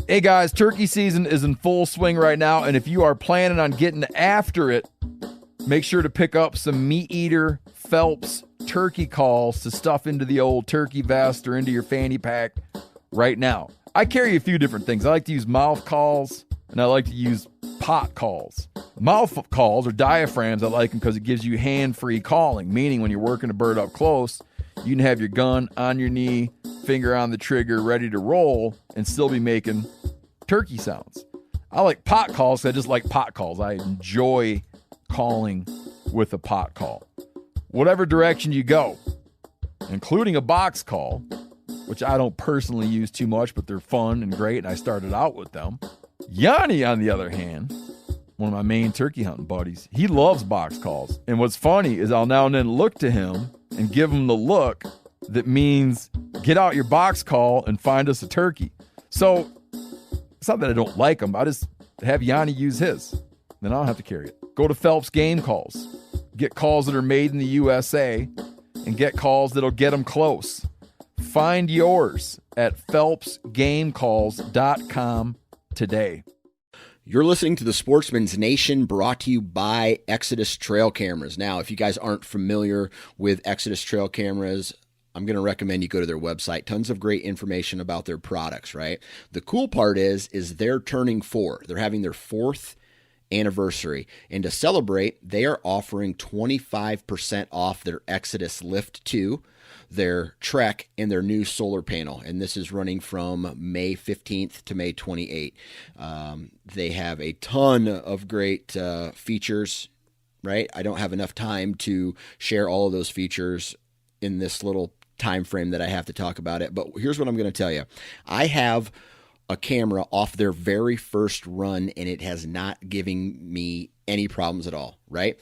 Hey guys, turkey season is in full swing right now, and if you are planning on getting after it, make sure to pick up some Meat Eater Phelps turkey calls to stuff into the old turkey vest or into your fanny pack right now. I carry a few different things. I like to use mouth calls, and I like to use pot calls. Mouth calls or diaphragms, I like them because it gives you hand-free calling, meaning when you're working a bird up close, you can have your gun on your knee, finger on the trigger, ready to roll, and still be making turkey sounds. I like pot calls because I just like pot calls. I enjoy calling with a pot call. Whatever direction you go, including a box call, which I don't personally use too much, but they're fun and great, and I started out with them. Yanni, on the other hand, one of my main turkey hunting buddies, he loves box calls. And what's funny is I'll now and then look to him and give him the look that means get out your box call and find us a turkey. So it's not that I don't like him. I just have Yanni use his. Then I don't have to carry it. Go to Phelps Game Calls. Get calls that are made in the USA and get calls that'll get them close. Find yours at phelpsgamecalls.com today. You're listening to the Sportsman's Nation, brought to you by Exodus Trail Cameras. Now, if you guys aren't familiar with Exodus Trail Cameras, I'm going to recommend you go to their website. Tons of great information about their products, right? The cool part is they're turning 4. They're having their 4th anniversary. And to celebrate, they are offering 25% off their Exodus Lift 2, their Trek, and their new solar panel. And this is running from May 15th to May 28th. They have a ton of great features, right? I don't have enough time to share all of those features in this little time frame that I have to talk about it. But here's what I'm going to tell you. I have a camera off their very first run, and it has not given me any problems at all, right?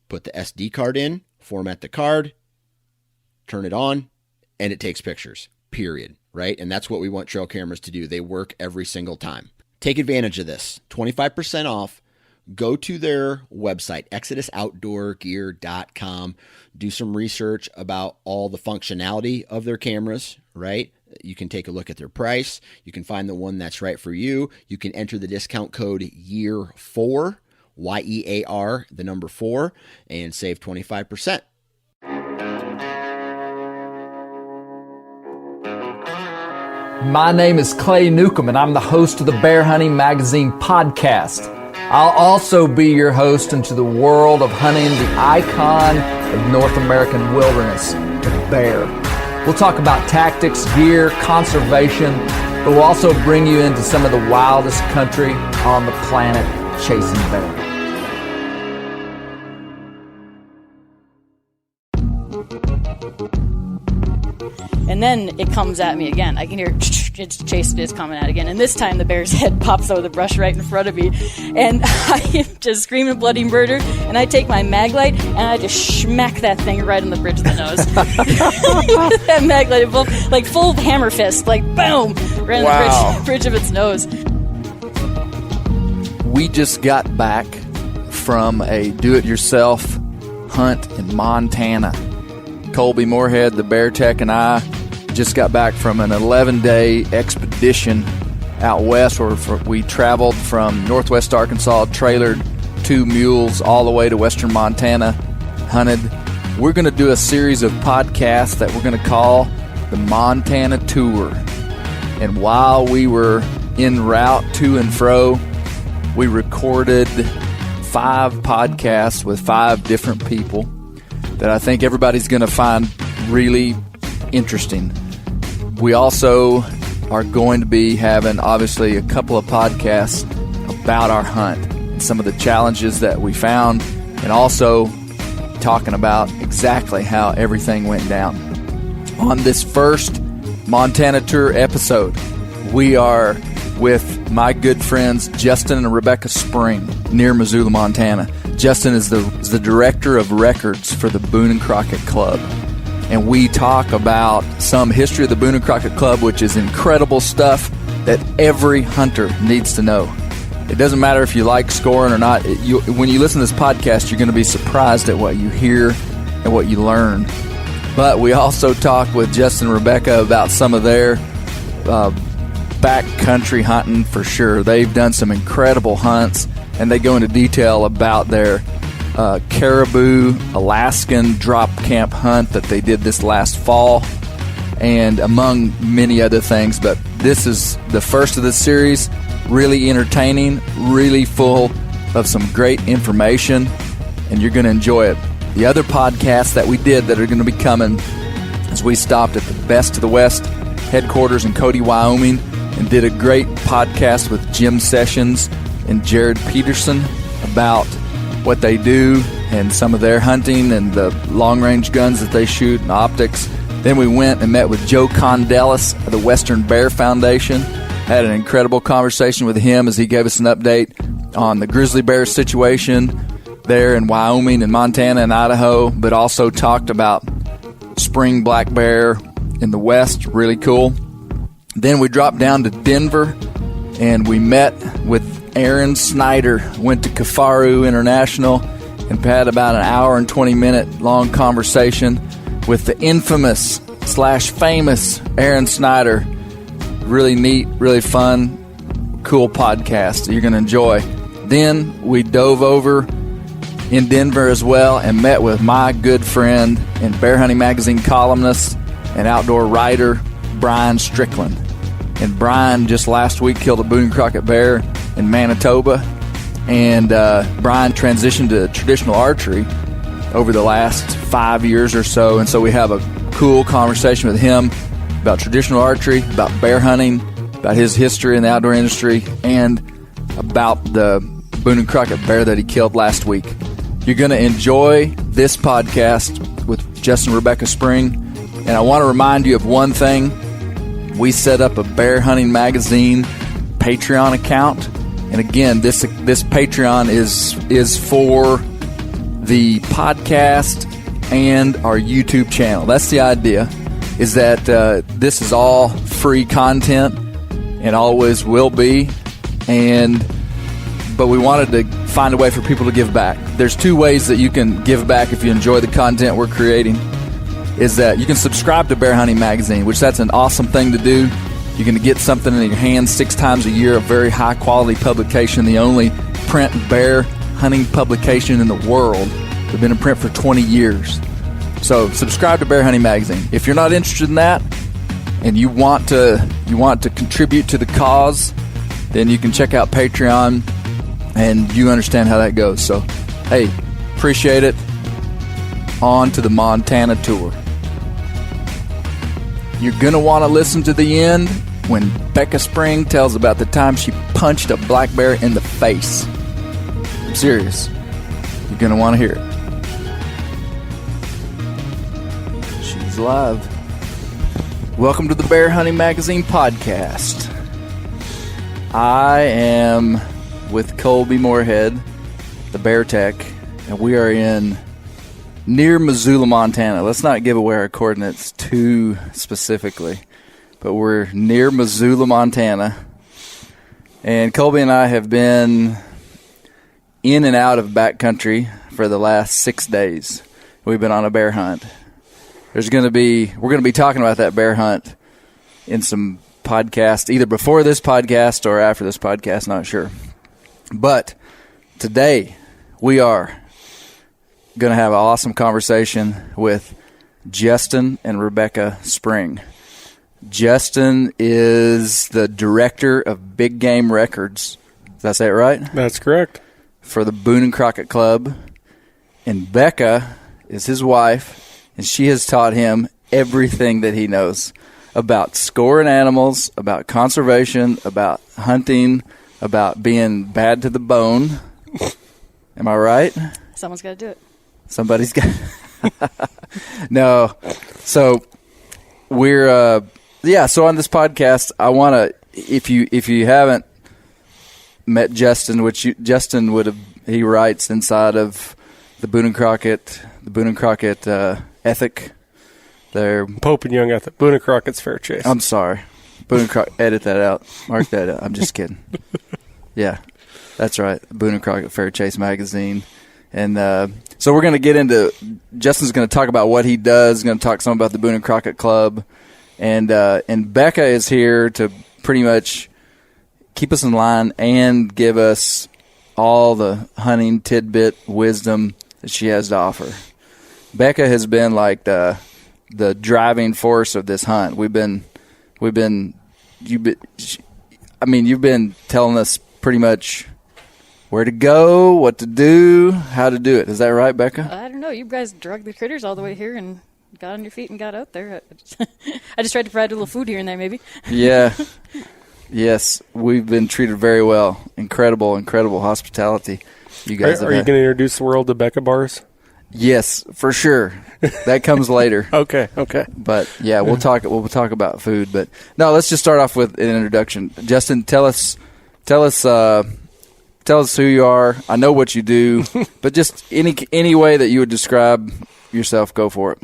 Put the SD card in, format the card, turn it on, and it takes pictures, period, right? And that's what we want trail cameras to do. They work every single time. Take advantage of this. 25% off. Go to their website, exodusoutdoorgear.com. Do some research about all the functionality of their cameras, right? You can take a look at their price. You can find the one that's right for you. You can enter the discount code YEAR4, YEAR, the number 4, and save 25%. My name is Clay Newcomb, and I'm the host of the Bear Hunting Magazine podcast. I'll also be your host into the world of hunting the icon of North American wilderness, the bear. We'll talk about tactics, gear, conservation, but we'll also bring you into some of the wildest country on the planet, chasing bear. And then it comes at me again. I can hear its chase is coming at again. And this time the bear's head pops out of the brush right in front of me. And I am just screaming bloody murder. And I take my mag light and I just smack that thing right on the bridge of the nose. That mag light, like full hammer fist, like boom, right on the bridge of its nose. We just got back from a do-it-yourself hunt in Montana. Colby Moorhead, the Bear Tech, and I just got back from an 11-day expedition out west where we traveled from northwest Arkansas, trailered 2 mules all the way to western Montana, hunted. We're going to do a series of podcasts that we're going to call the Montana Tour. And while we were en route to and fro, we recorded 5 podcasts with 5 different people that I think everybody's going to find really interesting. We also are going to be having, obviously, a couple of podcasts about our hunt and some of the challenges that we found, and also talking about exactly how everything went down. On this first Montana Tour episode, we are with my good friends Justin and Rebecca Spring near Missoula, Montana. Justin is the director of records for the Boone and Crockett Club. And we talk about some history of the Boone and Crockett Club, which is incredible stuff that every hunter needs to know. It doesn't matter if you like scoring or not. When you listen to this podcast, you're going to be surprised at what you hear and what you learn. But we also talk with Justin and Rebecca about some of their backcountry hunting for sure. They've done some incredible hunts, and they go into detail about their caribou Alaskan drop camp hunt that they did this last fall, and among many other things. But this is the first of the series, really entertaining, really full of some great information, and you're going to enjoy it. The other podcasts that we did that are going to be coming is we stopped at the Best of the West headquarters in Cody, Wyoming, and did a great podcast with Jim Sessions and Jared Peterson about what they do and some of their hunting and the long-range guns that they shoot and optics. Then we went and met with Joe Condellis of the Western Bear Foundation. Had an incredible conversation with him as he gave us an update on the grizzly bear situation there in Wyoming and Montana and Idaho, but also talked about spring black bear in the West. Really cool. Then we dropped down to Denver and we met with Aaron Snyder. Went to Kafaru International and had about an hour and 20-minute long conversation with the infamous / famous Aaron Snyder. Really neat, really fun, cool podcast that you're going to enjoy. Then we dove over in Denver as well and met with my good friend and Bear Hunting Magazine columnist and outdoor writer, Brian Strickland. And Brian just last week killed a Boone and Crockett bear in Manitoba. And Brian transitioned to traditional archery over the last 5 years or so. And so we have a cool conversation with him about traditional archery, about bear hunting, about his history in the outdoor industry, and about the Boone and Crockett bear that he killed last week. You're going to enjoy this podcast with Justin and Rebecca Spring. And I want to remind you of one thing. We set up a Bear Hunting Magazine Patreon account. And again, this Patreon is for the podcast and our YouTube channel. That's the idea, is that this is all free content and always will be. But we wanted to find a way for people to give back. There's two ways that you can give back if you enjoy the content we're creating. Is that you can subscribe to Bear Hunting Magazine, which that's an awesome thing to do. You're going to get something in your hands 6 times a year, a very high-quality publication, the only print bear hunting publication in the world. They've been in print for 20 years. So subscribe to Bear Hunting Magazine. If you're not interested in that and you want to contribute to the cause, then you can check out Patreon and you understand how that goes. So, hey, appreciate it. On to the Montana tour. You're going to want to listen to the end when Becca Spring tells about the time she punched a black bear in the face. I'm serious. You're going to want to hear it. She's live. Welcome to the Bear Hunting Magazine podcast. I am with Colby Moorhead, the Bear Tech, and we are in near Missoula, Montana. Let's not give away our coordinates too specifically, but we're near Missoula, Montana. And Colby and I have been in and out of backcountry for the last 6 days. We've been on a bear hunt. We're going to be talking about that bear hunt in some podcasts, either before this podcast or after this podcast, not sure. But today we are going to have an awesome conversation with Justin and Rebecca Spring. Justin is the director of Big Game Records. Did I say it right? That's correct. For the Boone and Crockett Club. And Becca is his wife, and she has taught him everything that he knows about scoring animals, about conservation, about hunting, about being bad to the bone. Am I right? Someone's got to do it. Somebody's got No. So we're so on this podcast I want to, if you haven't met Justin, Justin would have, he writes inside of the Boone and Crockett ethic. Their Pope and Young ethic. Boone and Crockett's Fair Chase. I'm sorry. Boone and Crockett, edit that out. Mark that out. I'm just kidding. Yeah. That's right. Boone and Crockett Fair Chase magazine. And so we're going to get into, Justin's going to talk about what he does, going to talk some about the Boone and Crockett Club. And Becca is here to pretty much keep us in line and give us all the hunting tidbit wisdom that she has to offer. Becca has been like the driving force of this hunt. You've been telling us pretty much where to go, what to do, how to do it. Is that right, Becca? I don't know. You guys drug the critters all the way here and got on your feet and got out there. I just tried to provide a little food here and there, maybe. Yeah. Yes, we've been treated very well. Incredible hospitality. You guys are you going to introduce the world to Becca bars? Yes, for sure. That comes later. Okay. But yeah, we'll talk about food. But no, let's just start off with an introduction. Justin, tell us who you are. I know what you do, but just any way that you would describe yourself, go for it.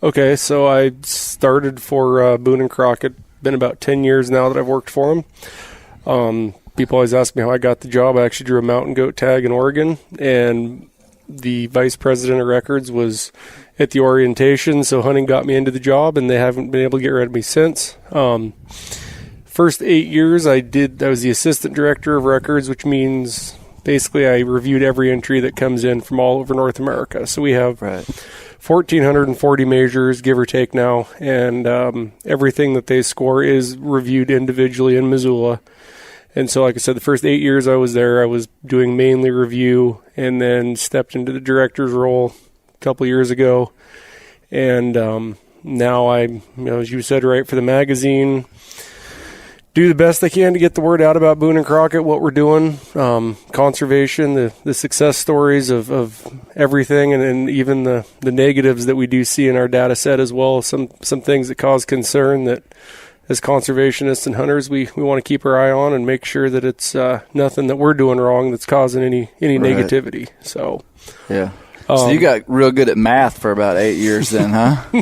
Okay, so I started for Boone and Crockett. Been about 10 years now that I've worked for them. People always ask me how I got the job. I actually drew a mountain goat tag in Oregon, and the vice president of records was at the orientation, so hunting got me into the job, and they haven't been able to get rid of me since. First 8 years I was the assistant director of records, which means basically I reviewed every entry that comes in from all over North America. So we have 1,440 measures, give or take now, and everything that they score is reviewed individually in Missoula. And so, like I said, the first 8 years I was there, I was doing mainly review, and then stepped into the director's role a couple years ago. And now I, as you said, write for the magazine, do the best I can to get the word out about Boone and Crockett, what we're doing, conservation, the success stories of everything, and even the negatives that we do see in our data set as well, some things that cause concern that as conservationists and hunters we want to keep our eye on and make sure that it's nothing that we're doing wrong that's causing any negativity. So yeah. So you got real good at math for about 8 years then, huh?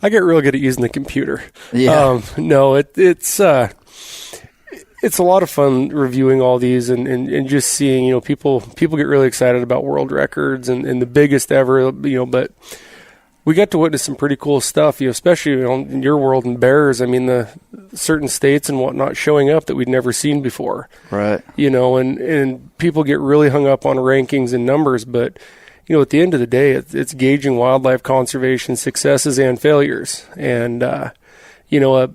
I get real good at using the computer. Yeah. No, it's a lot of fun reviewing all these and just seeing, people get really excited about world records and the biggest ever, but we got to witness some pretty cool stuff, especially in your world in bears. I mean, the certain states and whatnot showing up that we'd never seen before. Right. And people get really hung up on rankings and numbers, but at the end of the day, it's gauging wildlife conservation successes and failures. And, an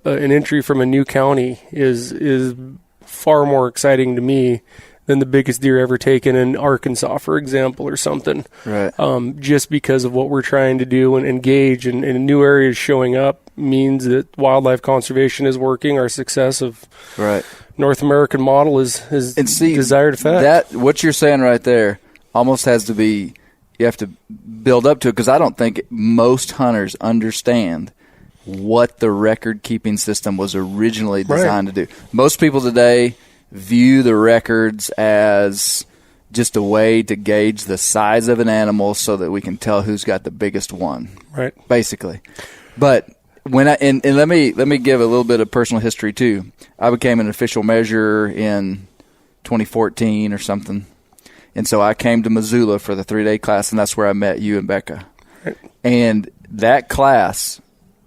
entry from a new county is far more exciting to me than the biggest deer ever taken in Arkansas, for example, or something. Right. Just because of what we're trying to do and engage and new areas showing up means that wildlife conservation is working. Our success of North American model is desired effect. That what you're saying right there almost has to be, you have to build up to it, because I don't think most hunters understand what the record-keeping system was originally designed to do. Most people today view the records as just a way to gauge the size of an animal so that we can tell who's got the biggest one. Right. Basically. But when and let me give a little bit of personal history too. I became an official measurer in 2014 or something. And so I came to Missoula for the 3-day class, and that's where I met you and Becca. Right. And that class,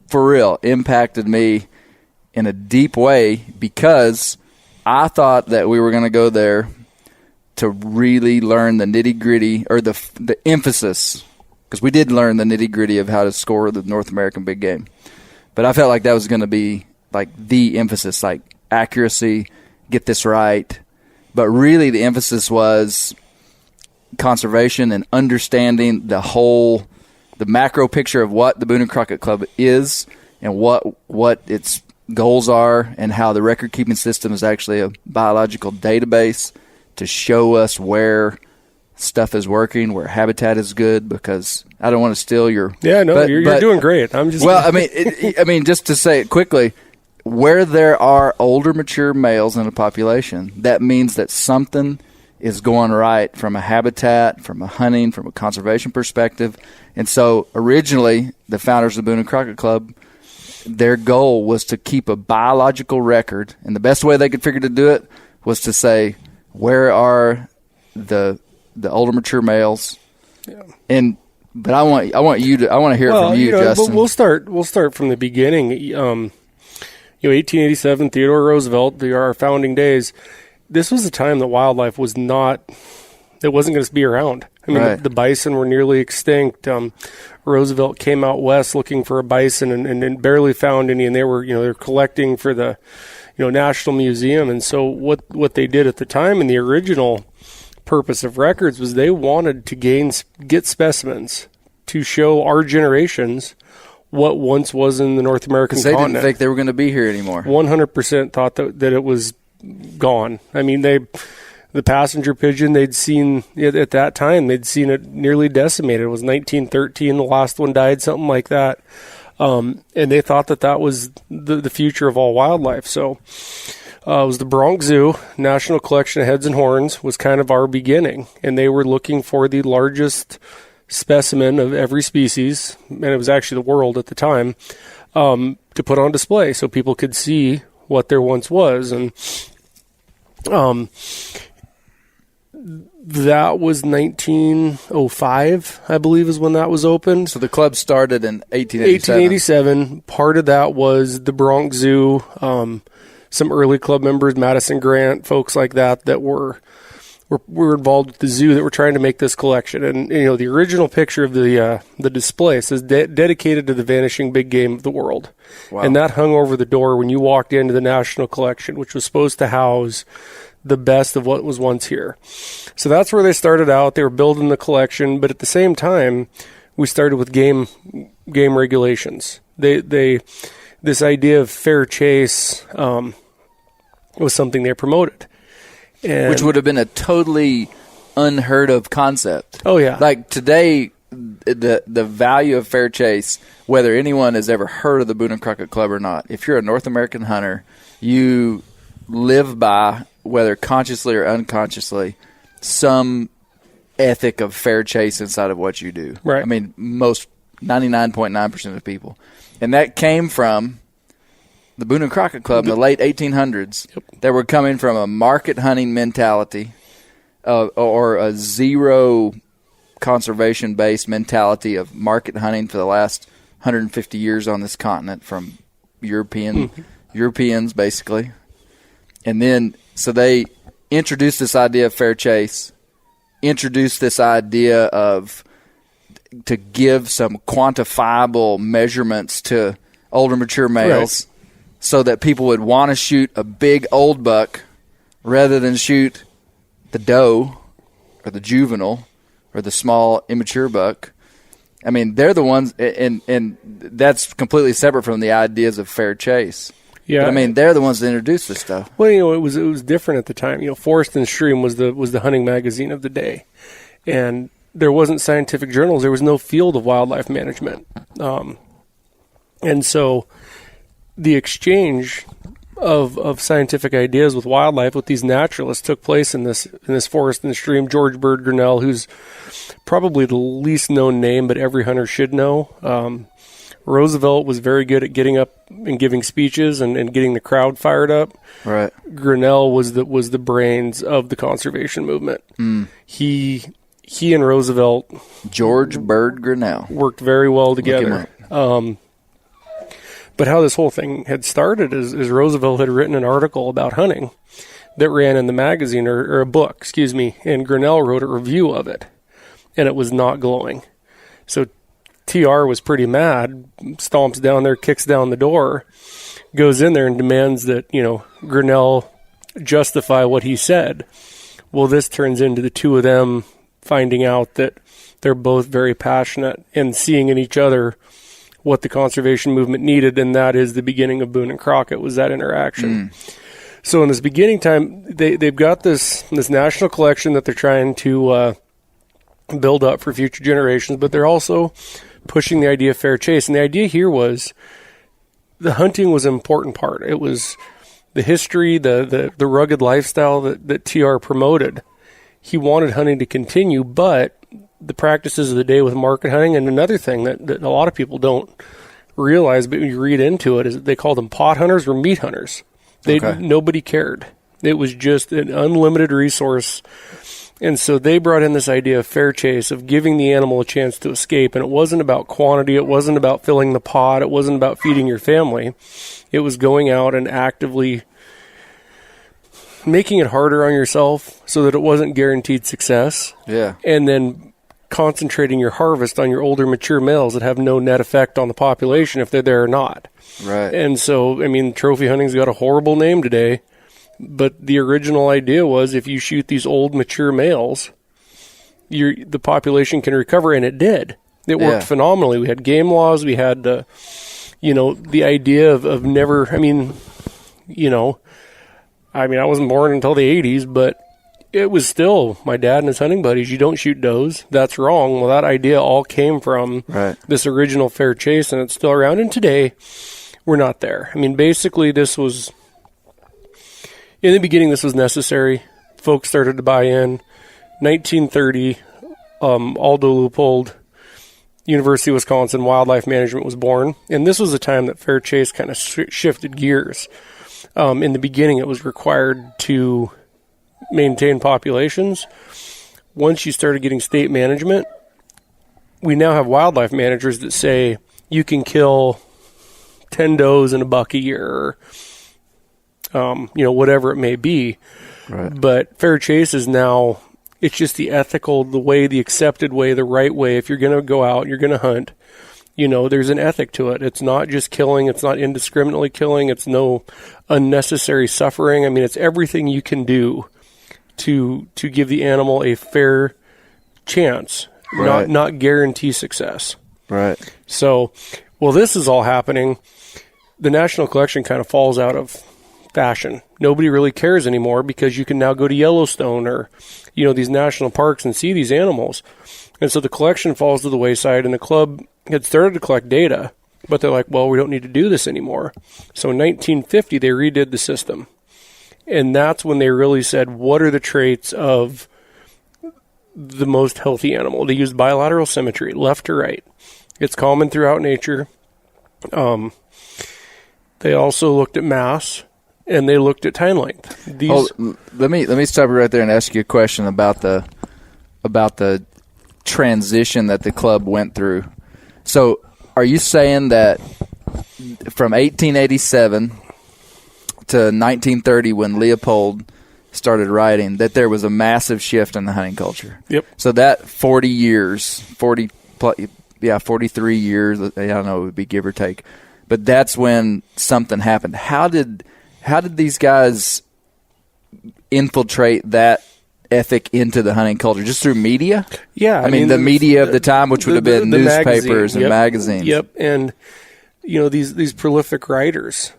for real, impacted me in a deep way, because I thought that we were going to go there to really learn the nitty-gritty, or the emphasis, because we did learn the nitty-gritty of how to score the North American big game. But I felt like that was going to be like the emphasis, like accuracy, get this right. But really the emphasis was conservation and understanding the macro picture of what the Boone and Crockett Club is and what its goals are, and how the record-keeping system is actually a biological database to show us where stuff is working, where habitat is good, because I don't want to steal your... Yeah, no, you're doing great. I'm just... Well, I mean, just to say it quickly, where there are older, mature males in a population, that means that something is going right from a habitat, from a hunting, from a conservation perspective. And so originally, the founders of the Boone and Crockett Club, their goal was to keep a biological record, and the best way they could figure to do it was to say, where are the older mature males? Yeah. But I want to hear it from you, Justin. We'll start from the beginning. 1887, Theodore Roosevelt, our founding days, this was a time that wildlife was not, it wasn't going to be around. I mean, Right. the bison were nearly extinct. Roosevelt came out west looking for a bison and barely found any, and they were, they're collecting for the, National Museum. And so what they did at the time, and the original purpose of records, was they wanted to get specimens to show our generations what once was in the North American Because they continent. didn't think they were going to be here anymore. 100% thought that it was gone. I mean, the passenger pigeon they'd seen at that time, they'd seen it nearly decimated. It was 1913, the last one died, something like that. And they thought that was the future of all wildlife. So it was the Bronx Zoo, National Collection of Heads and Horns, was kind of our beginning. And they were looking for the largest specimen of every species, and it was actually the world at the time, to put on display so people could see what there once was. And that was 1905, I believe, is when that was opened. So the club started in 1887. 1887. Part of that was the Bronx Zoo, some early club members, Madison Grant, folks like that were involved with the zoo that were trying to make this collection. And the original picture of the display says dedicated to the vanishing big game of the world. Wow. And that hung over the door when you walked into the National Collection, which was supposed to house the best of what was once here. So that's where they started out. They were building the collection, but at the same time, we started with game regulations. This idea of fair chase was something they promoted. And Which would have been a totally unheard of concept. Oh, yeah. Like today, the value of fair chase, whether anyone has ever heard of the Boone and Crockett Club or not, if you're a North American hunter, you live by, whether consciously or unconsciously, some ethic of fair chase inside of what you do. Right. I mean, most 99.9% of people. And that came from the Boone and Crockett Club in the late 1800s. Yep. That were coming from a market hunting mentality or a zero conservation-based mentality of market hunting for the last 150 years on this continent from Europeans, basically. And then, so they introduced this idea of fair chase, introduced this idea of to give some quantifiable measurements to older mature males. Right. So that people would want to shoot a big old buck rather than shoot the doe or the juvenile or the small immature buck. I mean, they're the ones, and that's completely separate from the ideas of fair chase. Yeah, but, I mean, they're the ones that introduced this stuff. Well, it was different at the time. Forest and Stream was the hunting magazine of the day, and there wasn't scientific journals. There was no field of wildlife management, and so the exchange of scientific ideas with wildlife with these naturalists took place in this Forest and Stream. George Bird Grinnell, who's probably the least known name, but every hunter should know. Roosevelt was very good at getting up and giving speeches and getting the crowd fired up. Right. Grinnell was the brains of the conservation movement. He and Roosevelt, George Bird Grinnell, worked very well together. But how this whole thing had started is Roosevelt had written an article about hunting that ran in the magazine, or a book, excuse me, and Grinnell wrote a review of it, and it was not glowing. So TR was pretty mad, stomps down there, kicks down the door, goes in there and demands that, Grinnell justify what he said. Well, this turns into the two of them finding out that they're both very passionate and seeing in each other what the conservation movement needed, and that is the beginning of Boone and Crockett, was that interaction. So in this beginning time, they've got this national collection that they're trying to build up for future generations, but they're also pushing the idea of fair chase. And the idea here was the hunting was an important part. It was the history, the rugged lifestyle that TR promoted. He wanted hunting to continue, but the practices of the day with market hunting, and another thing that a lot of people don't realize, but when you read into it, is that they called them pot hunters or meat hunters. Nobody cared. It was just an unlimited resource And so they brought in this idea of fair chase, of giving the animal a chance to escape. And it wasn't about quantity. It wasn't about filling the pot. It wasn't about feeding your family. It was going out and actively making it harder on yourself so that it wasn't guaranteed success. Yeah. And then concentrating your harvest on your older, mature males that have no net effect on the population if they're there or not. Right. And so, I mean, trophy hunting's got a horrible name today, but the original idea was if you shoot these old, mature males, the population can recover, and it did. It worked phenomenally. We had game laws. We had, the idea of never, I wasn't born until the 80s, but it was still my dad and his hunting buddies. You don't shoot does. That's wrong. Well, that idea all came from this original fair chase, and it's still around. And today, we're not there. I mean, basically, in the beginning, this was necessary. Folks started to buy in. 1930, Aldo Leopold, University of Wisconsin Wildlife Management was born. And this was a time that fair chase kind of shifted gears. In the beginning, it was required to maintain populations. Once you started getting state management, we now have wildlife managers that say you can kill 10 does and a buck a year, whatever it may be. Right. But fair chase is now, it's just the ethical, the way, the accepted way, the right way. If you're going to go out, you're going to hunt, there's an ethic to it. It's not just killing. It's not indiscriminately killing. It's no unnecessary suffering. I mean, it's everything you can do to give the animal a fair chance, not guarantee success. Right. So, while this is all happening, the National Collection kind of falls out of fashion. Nobody really cares anymore because you can now go to Yellowstone or, these national parks and see these animals. And so the collection falls to the wayside, and the club had started to collect data, but they're like, well, we don't need to do this anymore. So in 1950, they redid the system. And that's when they really said, what are the traits of the most healthy animal? They used bilateral symmetry, left to right. It's common throughout nature. They also looked at mass, and they looked at time length. Let me stop you right there and ask you a question about the transition that the club went through. So, are you saying that from 1887 to 1930, when Leopold started writing, that there was a massive shift in the hunting culture? Yep. So that 43 years, I don't know, it would be give or take, but that's when something happened. How did these guys infiltrate that ethic into the hunting culture? Just through media? Yeah. I mean the media of the time, which would have been newspapers and magazines. Yep. And, these prolific writers,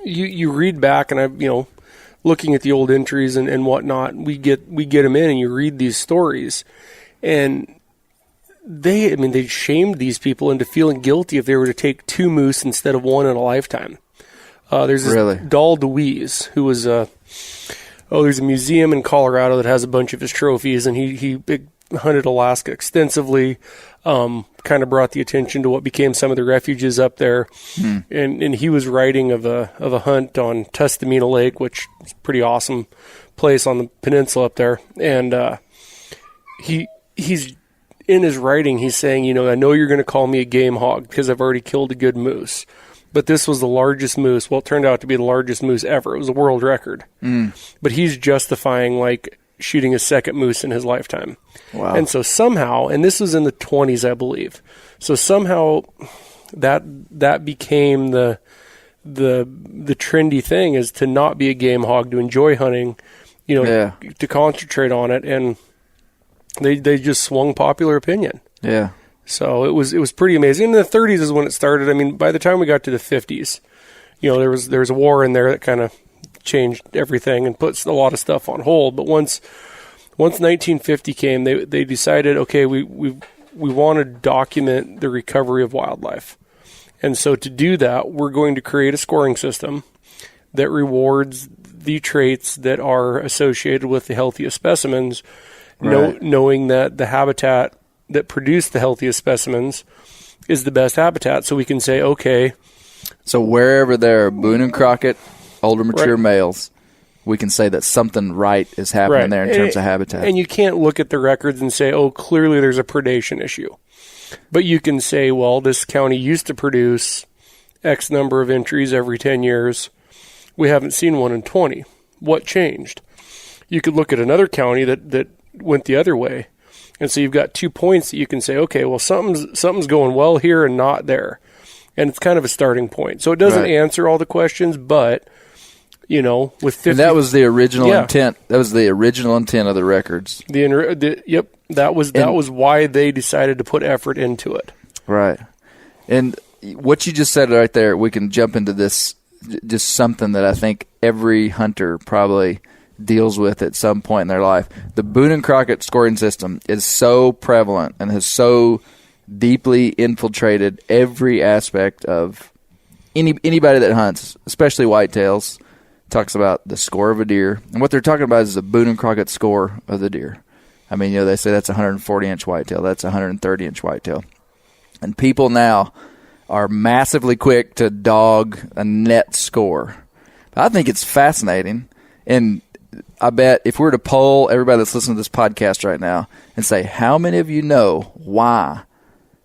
you read back, and looking at the old entries and whatnot, we get them in, and you read these stories, and they shamed these people into feeling guilty if they were to take 2 moose instead of 1 in a lifetime. There's this Dahl DeWeese, who was there's a museum in Colorado that has a bunch of his trophies, and he hunted Alaska extensively, kind of brought the attention to what became some of the refuges up there. And he was writing of a hunt on Tustamina Lake, which is a pretty awesome place on the peninsula up there. And he's in his writing, he's saying, I know you're going to call me a game hog because I've already killed a good moose. But this was the largest moose. Well, it turned out to be the largest moose ever. It was a world record. But he's justifying, shooting a second moose in his lifetime. Wow. And so somehow, and this was in the 20s, I believe. So somehow that became the trendy thing, is to not be a game hog, to enjoy hunting, to concentrate on it. And they just swung popular opinion. Yeah. So it was pretty amazing. In the 30s is when it started. I mean, by the time we got to the 50s, there was a war in there that kind of changed everything and puts a lot of stuff on hold. But once 1950 came, they decided, okay, we want to document the recovery of wildlife. And so to do that, we're going to create a scoring system that rewards the traits that are associated with the healthiest specimens, knowing that the habitat that produced the healthiest specimens is the best habitat. So we can say, okay. So wherever there are Boone and Crockett older mature males, we can say that something right is happening there in terms of habitat. And you can't look at the records and say, oh, clearly there's a predation issue. But you can say, well, this county used to produce X number of entries every 10 years. We haven't seen one in 20. What changed? You could look at another county that went the other way. And so you've got 2 points that you can say, okay, well, something's going well here and not there. And it's kind of a starting point. So it doesn't answer all the questions, but, with 50... And that was the original intent. That was the original intent of the records. Yep. That was why they decided to put effort into it. Right. And what you just said right there, we can jump into this, just something that I think every hunter probably deals with at some point in their life. The Boone and Crockett scoring system is so prevalent and has so deeply infiltrated every aspect of anybody that hunts, especially whitetails. Talks about the score of a deer. And what they're talking about is the Boone and Crockett score of the deer. I mean, they say that's a 140-inch whitetail. That's a 130-inch whitetail. And people now are massively quick to dog a net score. I think it's fascinating. And I bet if we were to poll everybody that's listening to this podcast right now and say, how many of you know why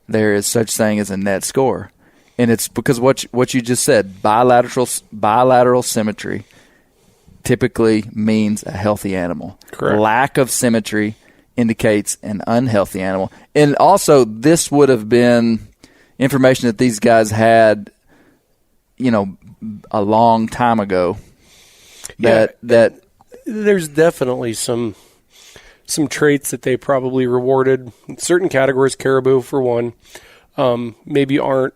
there is such thing as a net score? And it's because what you just said, bilateral symmetry typically means a healthy animal. Correct. Lack of symmetry indicates an unhealthy animal. And also, this would have been information that these guys had, a long time ago. That there's definitely some traits that they probably rewarded. Certain categories, caribou for one, maybe aren't.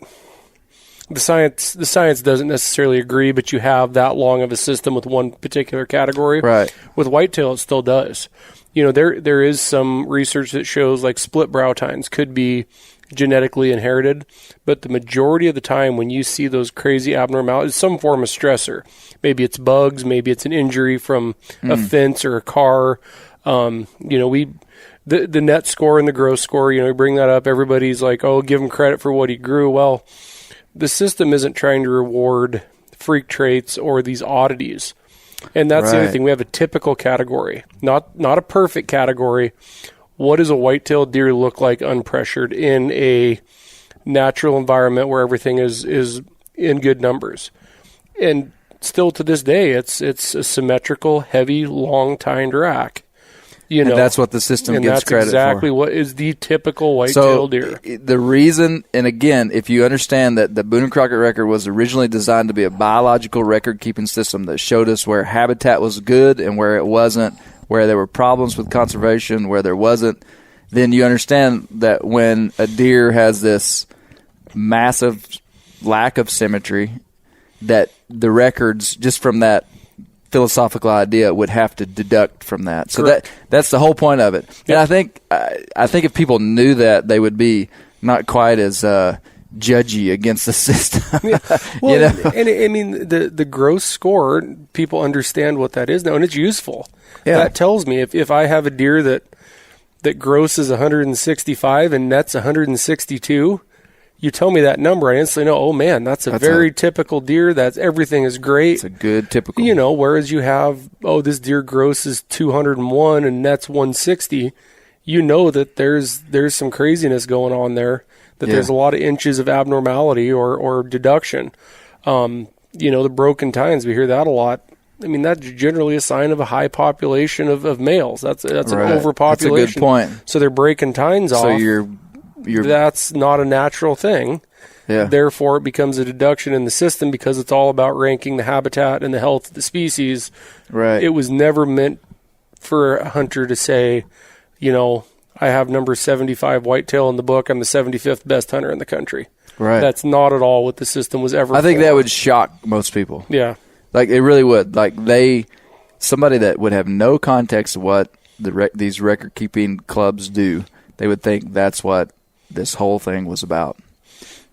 The science doesn't necessarily agree, but you have that long of a system with one particular category. Right. With whitetail, it still does. There is some research that shows like split brow tines could be genetically inherited, but the majority of the time when you see those crazy abnormalities, some form of stressor. Maybe it's bugs, maybe it's an injury from a fence or a car. The net score and the gross score, we bring that up. Everybody's like, oh, give him credit for what he grew. Well, the system isn't trying to reward freak traits or these oddities. And that's the other thing. We have a typical category, not a perfect category. What does a white-tailed deer look like unpressured in a natural environment where everything is in good numbers? And still to this day, it's a symmetrical, heavy, long-tined rack. And that's what the system gives credit for. And that's exactly what is the typical white-tailed deer. The reason, and again, if you understand that the Boone and Crockett record was originally designed to be a biological record-keeping system that showed us where habitat was good and where it wasn't, where there were problems with conservation, where there wasn't, then you understand that when a deer has this massive lack of symmetry, that the records, just from that philosophical idea, would have to deduct from that. So that's the whole point of it. Yep. And I think if people knew that, they would be not quite as judgy against the system. Well, and I mean the gross score, people understand what that is now, and it's useful. Yeah. That tells me if I have a deer that gross is 165 and net's 162. You tell me that number, I instantly know, oh man, that's a very typical deer. Everything is great. It's a good typical. Whereas you have, this deer gross is 201 and net's 160. That there's some craziness going on there. That there's a lot of inches of abnormality or deduction. The broken tines, we hear that a lot. I mean, that's generally a sign of a high population of males. That's an overpopulation. That's a good point. So they're breaking tines off. So that's not a natural thing. Yeah. Therefore, it becomes a deduction in the system because it's all about ranking the habitat and the health of the species. Right. It was never meant for a hunter to say, I have number 75 whitetail in the book. I'm the 75th best hunter in the country. Right. That's not at all what the system was ever I think for. that would shock most people. Yeah. Like, it really would. Like, somebody that would have no context of what these record-keeping clubs do, they would think that's what this whole thing was about.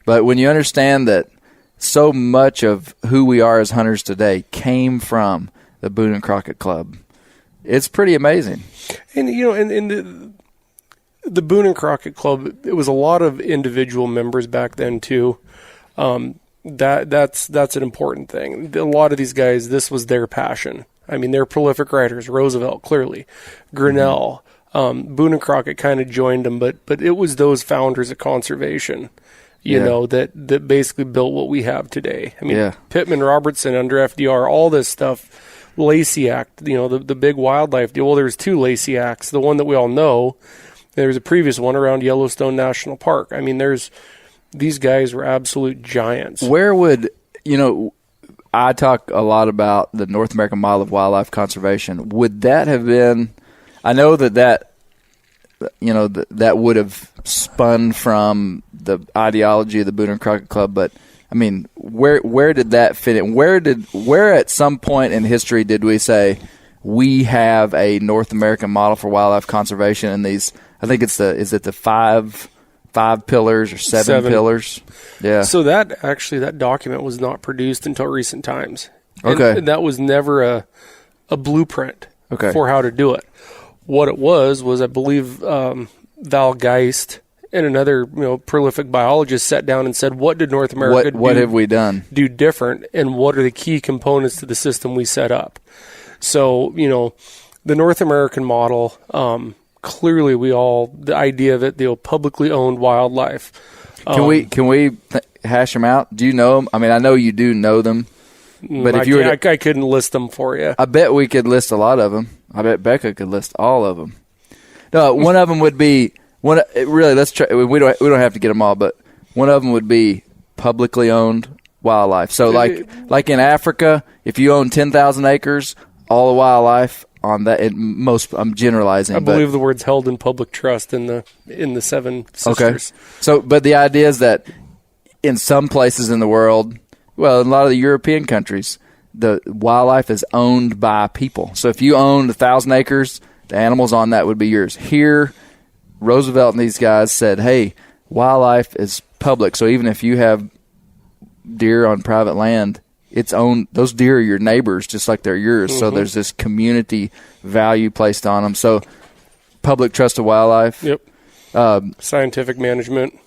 But when you understand that so much of who we are as hunters today came from the Boone and Crockett Club, it's pretty amazing. And, and the Boone and Crockett Club, it was a lot of individual members back then, too. That's an important thing. A lot of these guys, this was their passion. I mean, they're prolific writers. Roosevelt, clearly. Grinnell. Boone and Crockett kind of joined them, but it was those founders of conservation, you know, that basically built what we have today. I mean, Pittman Robertson under FDR, all this stuff, Lacey Act, you know, the big wildlife deal. Well, there's two Lacey Acts. The one that we all know, there's a previous one around Yellowstone National Park. I mean, these guys were absolute giants. Where would, you know, I talk a lot about the North American model of wildlife conservation. Would that have been, I know that you know, that would have spun from the ideology of the Boone and Crockett Club, but I mean, where did that fit in? Where at some point in history did we say we have a North American model for wildlife conservation? And these, I think is it the five pillars or seven pillars? Yeah. So that document was not produced until recent times. Okay. And that was never a blueprint for how to do it. What it was I believe Val Geist and another prolific biologist sat down and said, what did North America what have we done? Do different, and what are the key components to the system we set up? So, the North American model, clearly the idea that publicly owned wildlife. Can we hash them out? Do you know them? I mean, I know you do know them. But if you were I couldn't list them for you. I bet we could list a lot of them. I bet Becca could list all of them. No, one of them would be really. Let's try. We don't have to get them all, but one of them would be publicly owned wildlife. So like in Africa, if you own 10,000 acres, all the wildlife on that. I'm generalizing. I believe the word's held in public trust in the Seven Sisters. Okay. So, but the idea is that in some places in the world. Well, in a lot of the European countries, the wildlife is owned by people. So if you owned 1,000 acres, the animals on that would be yours. Here, Roosevelt and these guys said, hey, wildlife is public. So even if you have deer on private land, it's owned. Those deer are your neighbors, just like they're yours. Mm-hmm. So there's this community value placed on them. So public trust of wildlife. Yep. Scientific management.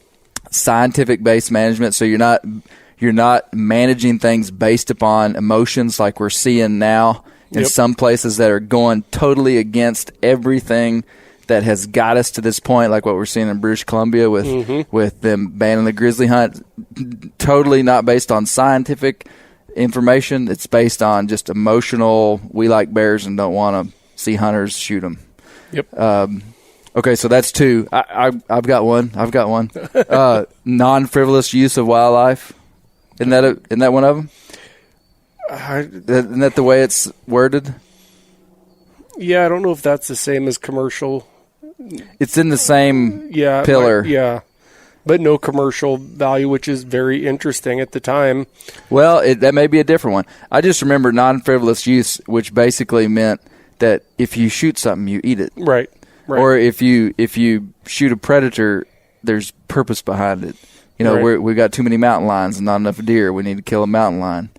Scientific-based management. So you're not managing things based upon emotions like we're seeing now in some places that are going totally against everything that has got us to this point, like what we're seeing in British Columbia with them banning the grizzly hunt. Totally not based on scientific information. It's based on just emotional, we like bears and don't want to see hunters shoot them. Yep. Okay, so that's two. I've got one. Non-frivolous use of wildlife. Isn't that one of them? Isn't that the way it's worded? Yeah, I don't know if that's the same as commercial. It's in the same pillar. But no commercial value, which is very interesting at the time. Well, that may be a different one. I just remember non-frivolous use, which basically meant that if you shoot something, you eat it. Right. Or if you shoot a predator, there's purpose behind it. We got too many mountain lions and not enough deer. We need to kill a mountain lion,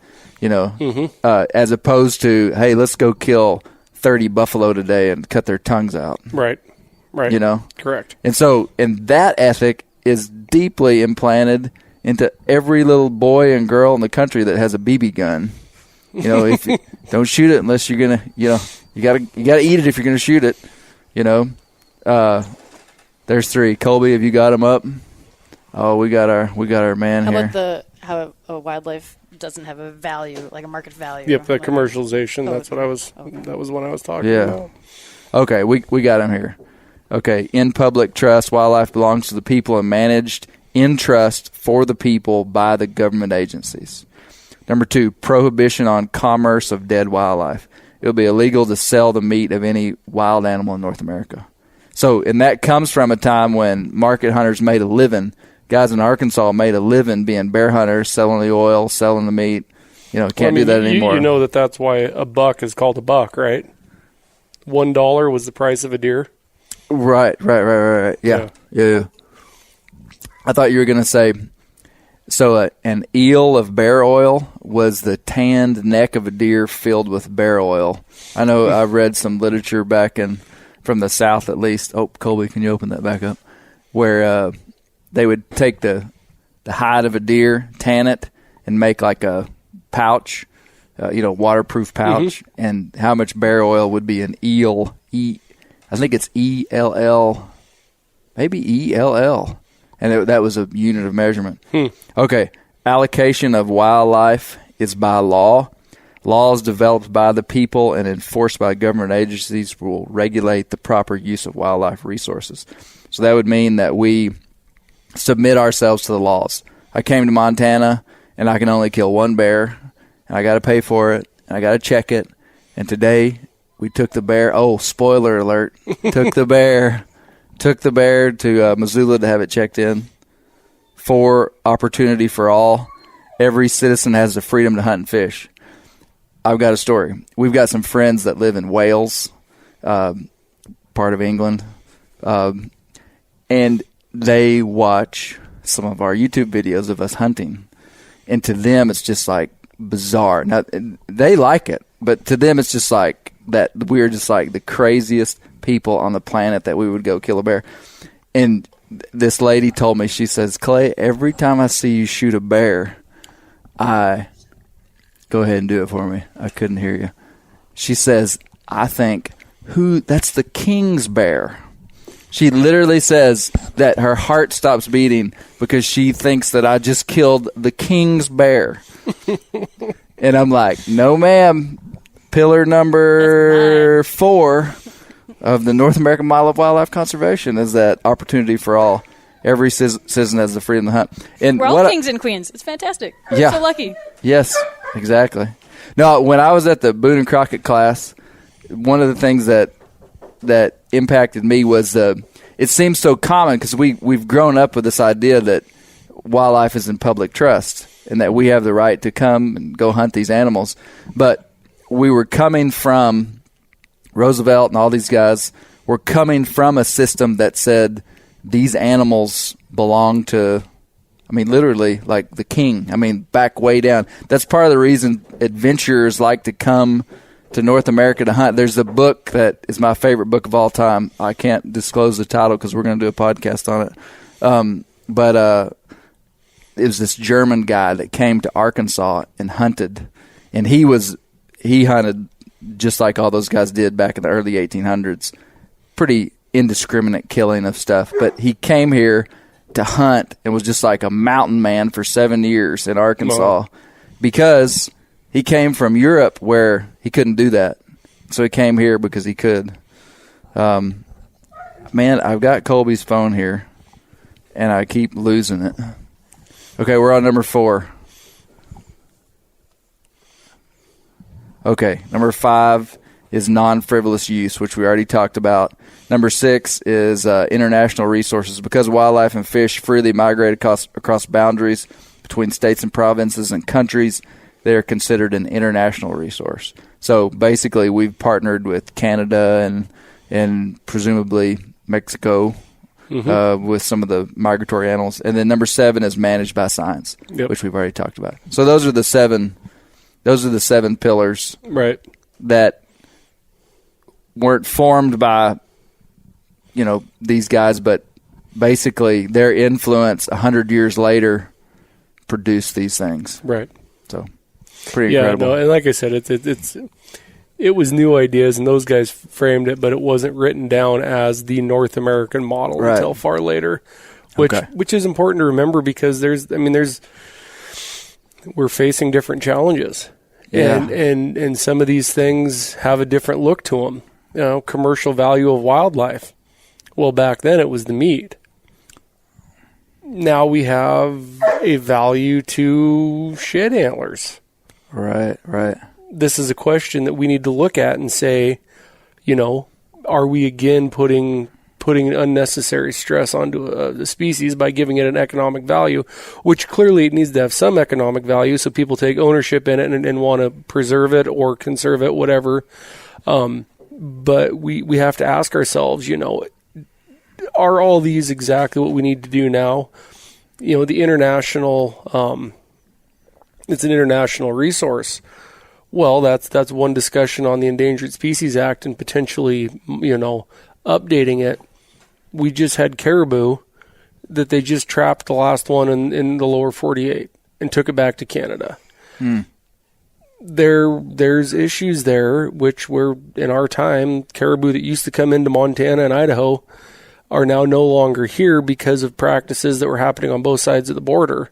as opposed to, hey, let's go kill 30 buffalo today and cut their tongues out. Right. Correct. And that ethic is deeply implanted into every little boy and girl in the country that has a BB gun. If you don't shoot it unless you're going to, you gotta eat it if you're going to shoot it, There's three. Colby, have you got them up? Oh, we got our man how here. About how a wildlife doesn't have a value, like a market value? Yep, the commercialization. That's what I was. Okay. That was what I was talking about. Okay, we got him here. Okay, in public trust, wildlife belongs to the people and managed in trust for the people by the government agencies. Number 2, prohibition on commerce of dead wildlife. It'll be illegal to sell the meat of any wild animal in North America. So, and that comes from a time when market hunters made a living. Guys in Arkansas made a living being bear hunters, selling the oil, selling the meat. Can't do that anymore. You know that's why a buck is called a buck, right? $1 was the price of a deer. Right. Yeah. I thought you were going to say, so an eel of bear oil was the tanned neck of a deer filled with bear oil. I know I've read some literature back from the South at least. Oh, Colby, can you open that back up? Where they would take the hide of a deer, tan it, and make like a pouch waterproof pouch, and how much bear oil would be an eel. I think it's ELL, maybe ELL, and that was a unit of measurement. Okay, allocation of wildlife is by law. Laws developed by the people and enforced by government agencies will regulate the proper use of wildlife resources. So that would mean that we submit ourselves to the laws. I came to Montana, and I can only kill one bear, and I got to pay for it, and I got to check it. And today we took the bear. Oh, spoiler alert! took the bear to Missoula to have it checked in. For opportunity for all, every citizen has the freedom to hunt and fish. I've got a story. We've got some friends that live in Wales, part of England, and they watch some of our YouTube videos of us hunting. And to them, it's just like bizarre. Now, they like it, but to them, it's just like that we're just like the craziest people on the planet that we would go kill a bear. And this lady told me, she says, Clay, every time I see you shoot a bear, go ahead and do it for me. I couldn't hear you. She says, I think, that's the king's bear. She literally says that her heart stops beating because she thinks that I just killed the king's bear. And I'm like, no, ma'am. Pillar number 4 of the North American Model of Wildlife Conservation is that opportunity for all. Every citizen has the freedom to hunt. And we're all kings and queens. It's fantastic. We're so lucky. Yes, exactly. No, when I was at the Boone and Crockett class, one of the things that impacted me was it seems so common because we've grown up with this idea that wildlife is in public trust and that we have the right to come and go hunt these animals. But we were coming from Roosevelt and all these guys were coming from a system that said these animals belong to, literally like the king. Back way down. That's part of the reason adventurers like to come to North America to hunt. There's a book that is my favorite book of all time. I can't disclose the title because we're going to do a podcast on it. But it was this German guy that came to Arkansas and hunted. And he hunted just like all those guys did back in the early 1800s. Pretty indiscriminate killing of stuff. But he came here to hunt and was just like a mountain man for 7 years in Arkansas because he came from Europe where he couldn't do that. So he came here because he could. Man, I've got Colby's phone here, and I keep losing it. Okay, we're on number 4. Okay, number 5 is non-frivolous use, which we already talked about. Number 6 is international resources. Because wildlife and fish freely migrate across boundaries between states and provinces and countries, they are considered an international resource. So basically, we've partnered with Canada and presumably Mexico with some of the migratory animals. And then number 7 is managed by science, which we've already talked about. So those are the 7 pillars, right, that weren't formed by these guys, but basically their influence 100 years later produced these things. Right. So pretty incredible. No, and like I said, it was new ideas, and those guys framed it, but it wasn't written down as the North American model until far later, which is important to remember because we're facing different challenges, and some of these things have a different look to them. Commercial value of wildlife. Well, back then it was the meat. Now we have a value to shed antlers. Right. This is a question that we need to look at and say, are we again putting unnecessary stress onto the species by giving it an economic value, which clearly it needs to have some economic value so people take ownership in it and want to preserve it or conserve it, whatever. But we have to ask ourselves, are all these exactly what we need to do now? The international, it's an international resource. Well, that's one discussion on the Endangered Species Act and potentially, updating it. We just had caribou that they just trapped the last one in the lower 48 and took it back to Canada. there's issues there, which were in our time, caribou that used to come into Montana and Idaho are now no longer here because of practices that were happening on both sides of the border.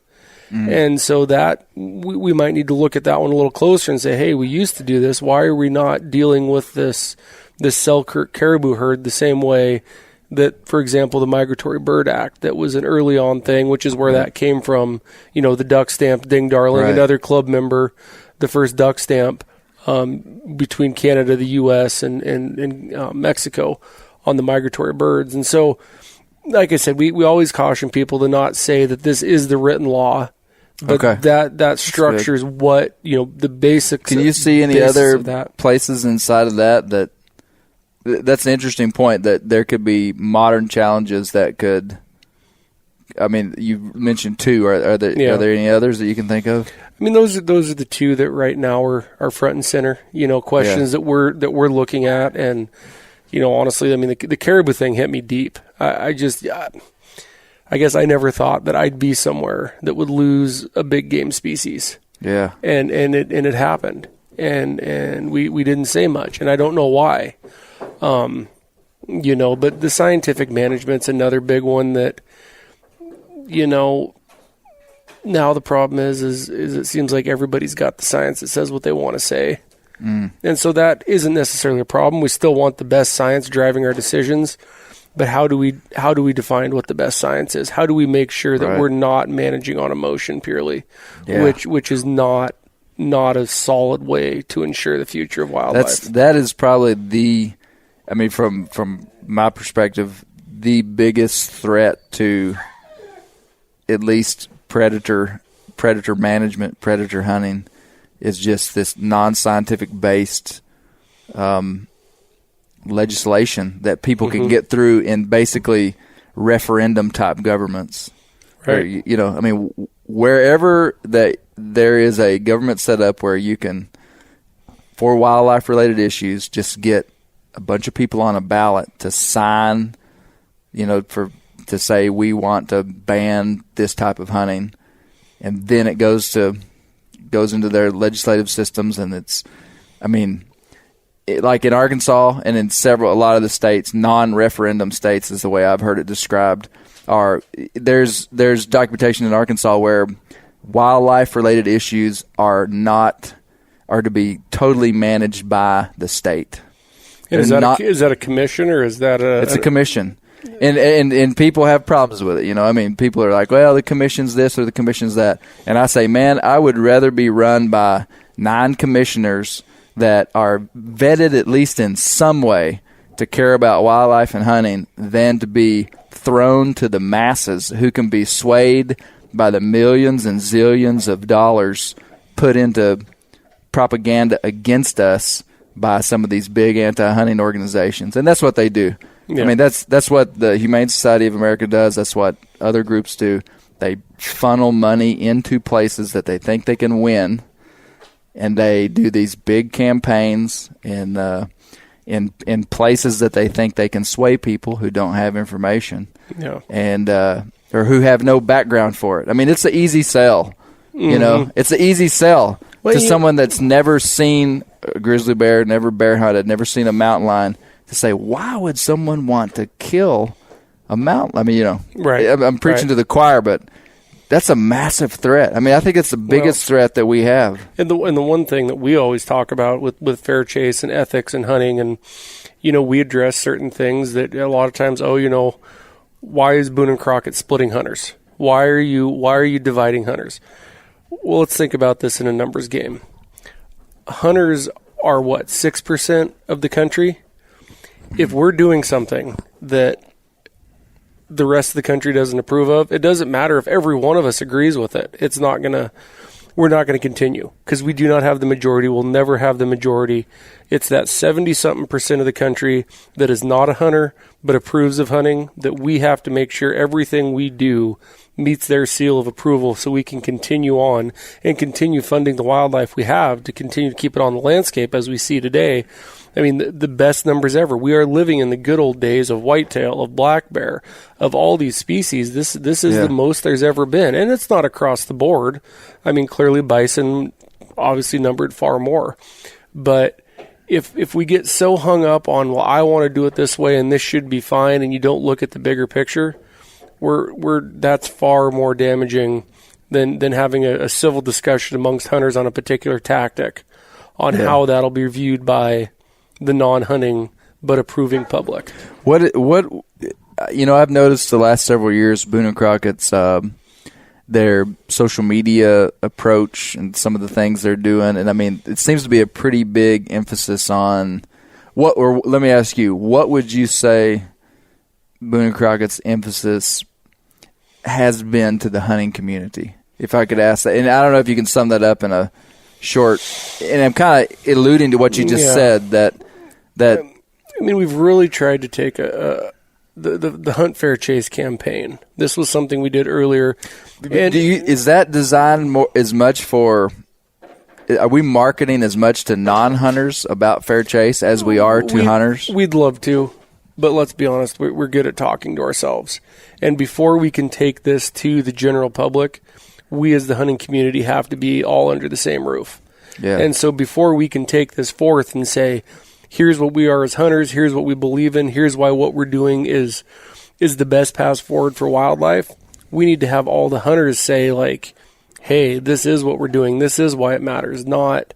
And so that we might need to look at that one a little closer and say, hey, we used to do this. Why are we not dealing with this Selkirk caribou herd the same way that, for example, the Migratory Bird Act, that was an early on thing, which is where that came from, the duck stamp, Ding Darling, another club member, the first duck stamp between Canada, the U.S., and Mexico on the migratory birds. And so, like I said, we always caution people to not say that this is the written law, but that structures what, the basics. Can you see any other places inside of that's an interesting point, that there could be modern challenges that could, you mentioned two. Are there any others that you can think of? Those are the two that right now are front and center, questions that we're looking at. And, honestly, the caribou thing hit me deep. I guess I never thought that I'd be somewhere that would lose a big game species. Yeah. And it happened. And we didn't say much, and I don't know why. But the scientific management's another big one that, now the problem is it seems like everybody's got the science that says what they want to say. And so that isn't necessarily a problem. We still want the best science driving our decisions, but how do we define what the best science is? How do we make sure that we're not managing on emotion purely, which is not a solid way to ensure the future of wildlife? That is probably from my perspective, the biggest threat to at least predator management, predator hunting, is just this non-scientific based legislation that people can get through in basically referendum type governments. Right. Wherever that there is a government set up where you can, for wildlife related issues, just get a bunch of people on a ballot to sign, to say we want to ban this type of hunting, and then it goes into their legislative systems, and it's, like in Arkansas and in a lot of the states, non-referendum states is the way I've heard it described. There's documentation in Arkansas where wildlife related issues are to be totally managed by the state. And is that a commission, or is that a? It's a commission. And people have problems with it. People are like, well, the commission's this or the commission's that. And I say, man, I would rather be run by 9 commissioners that are vetted at least in some way to care about wildlife and hunting than to be thrown to the masses who can be swayed by the millions and zillions of dollars put into propaganda against us by some of these big anti-hunting organizations. And that's what they do. Yeah. That's what the Humane Society of America does. That's what other groups do. They funnel money into places that they think they can win, and they do these big campaigns in places that they think they can sway people who don't have information, and or who have no background for it. It's an easy sell. It's an easy sell to someone that's never seen a grizzly bear, never bear hunted, never seen a mountain lion, to say, why would someone want to kill a mountain? Right. I'm preaching to the choir, but that's a massive threat. I think it's the biggest threat that we have. And the one thing that we always talk about with fair chase and ethics and hunting, and we address certain things that a lot of times, why is Boone and Crockett splitting hunters? Why are you dividing hunters? Well, let's think about this in a numbers game. Hunters are 6% of the country? If we're doing something that the rest of the country doesn't approve of, it doesn't matter if every one of us agrees with it. We're not going to continue, because we do not have the majority. We'll never have the majority. It's that 70-something% of the country that is not a hunter but approves of hunting, that we have to make sure everything we do meets their seal of approval so we can continue on and continue funding the wildlife we have to continue to keep it on the landscape as we see today. The best numbers ever. We are living in the good old days of whitetail, of black bear, of all these species. This is the most there's ever been. And it's not across the board. Clearly bison, obviously numbered far more. But if we get so hung up on, well, I want to do it this way and this should be fine, and you don't look at the bigger picture, that's far more damaging than having a civil discussion amongst hunters on a particular tactic on how that'll be viewed by the non-hunting but approving public. What I've noticed the last several years, Boone and Crockett's their social media approach and some of the things they're doing, and I mean, it seems to be a pretty big emphasis on let me ask you, what would you say Boone and Crockett's emphasis has been to the hunting community? If I could ask that, and I don't know if you can sum that up in a short, and I'm kind of alluding to what you just said, that I mean, we've really tried to take the Hunt Fair Chase campaign. This was something we did earlier. And is that designed more as much for? Are we marketing as much to non-hunters about fair chase as we are to hunters? We'd love to, but let's be honest, we're good at talking to ourselves. And before we can take this to the general public, we as the hunting community have to be all under the same roof. Yeah. And so before we can take this forth and say, here's what we are as hunters, here's what we believe in, here's why what we're doing is the best path forward for wildlife, we need to have all the hunters say, like, hey, this is what we're doing, this is why it matters, not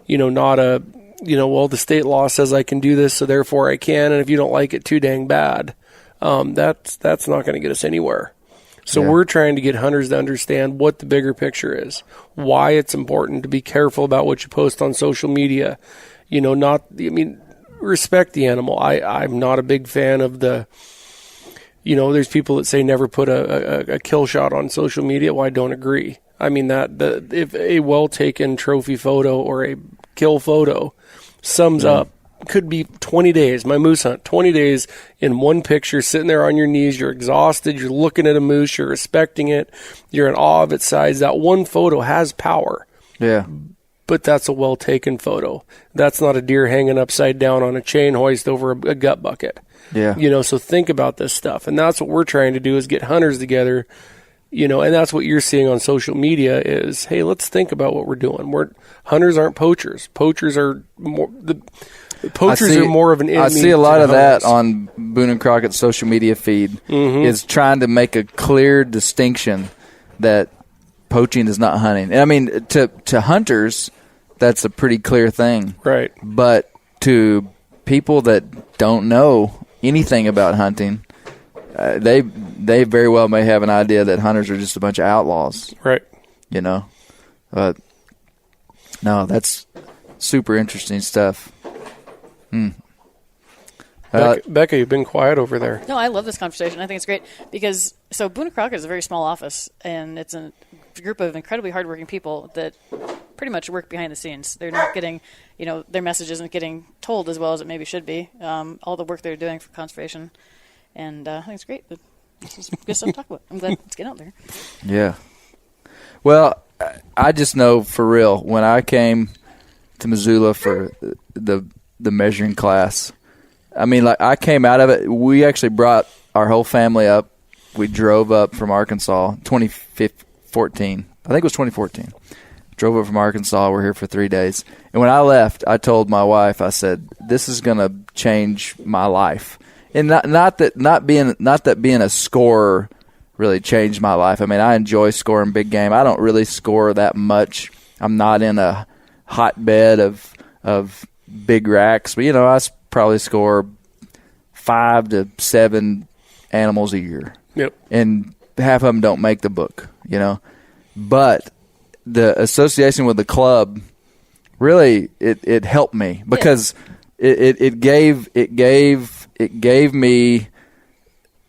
well, the state law says I can do this, so therefore I can, and if you don't like it, too dang bad. That's not going to get us anywhere. So we're trying to get hunters to understand what the bigger picture is, why it's important to be careful about what you post on social media. Respect the animal. I'm not a big fan of there's people that say never put a kill shot on social media. Well, I don't agree. I mean, if a well-taken trophy photo or a kill photo sums up, could be 20 days, my moose hunt, 20 days in one picture, sitting there on your knees, you're exhausted, you're looking at a moose, you're respecting it, you're in awe of its size. That one photo has power. Yeah. But that's a well-taken photo. That's not a deer hanging upside down on a chain hoist over a gut bucket. Yeah. So think about this stuff. And that's what we're trying to do, is get hunters together, and that's what you're seeing on social media is, hey, let's think about what we're doing. Hunters aren't poachers. Poachers are more are more of an enemy. I see a lot of that on Boone and Crockett's social media feed, is trying to make a clear distinction that poaching is not hunting. And I mean, to hunters, that's a pretty clear thing. Right. But to people that don't know anything about hunting, they very well may have an idea that hunters are just a bunch of outlaws. Right. But no, that's super interesting stuff. Becca, you've been quiet over there. No, I love this conversation. I think it's great because Boone and Crockett is a very small office, and it's a group of incredibly hardworking people that pretty much work behind the scenes. They're not getting, their message isn't getting told as well as it maybe should be. All the work they're doing for conservation, and I think it's great. This is good stuff to talk about. I'm glad it's getting out there. Yeah. Well, I just know for real, when I came to Missoula for the measuring class, I mean, like, I came out of it. We actually brought our whole family up. We drove up from Arkansas, 2014. I think it was 2014. Drove up from Arkansas. We're here for 3 days. And when I left, I told my wife, I said, "This is going to change my life." And not that being a scorer really changed my life. I mean, I enjoy scoring big game. I don't really score that much. I'm not in a hotbed of big racks, but I probably score 5 to 7 animals a year. Yep. And half of them don't make the book, But the association with the club really it helped me because it gave me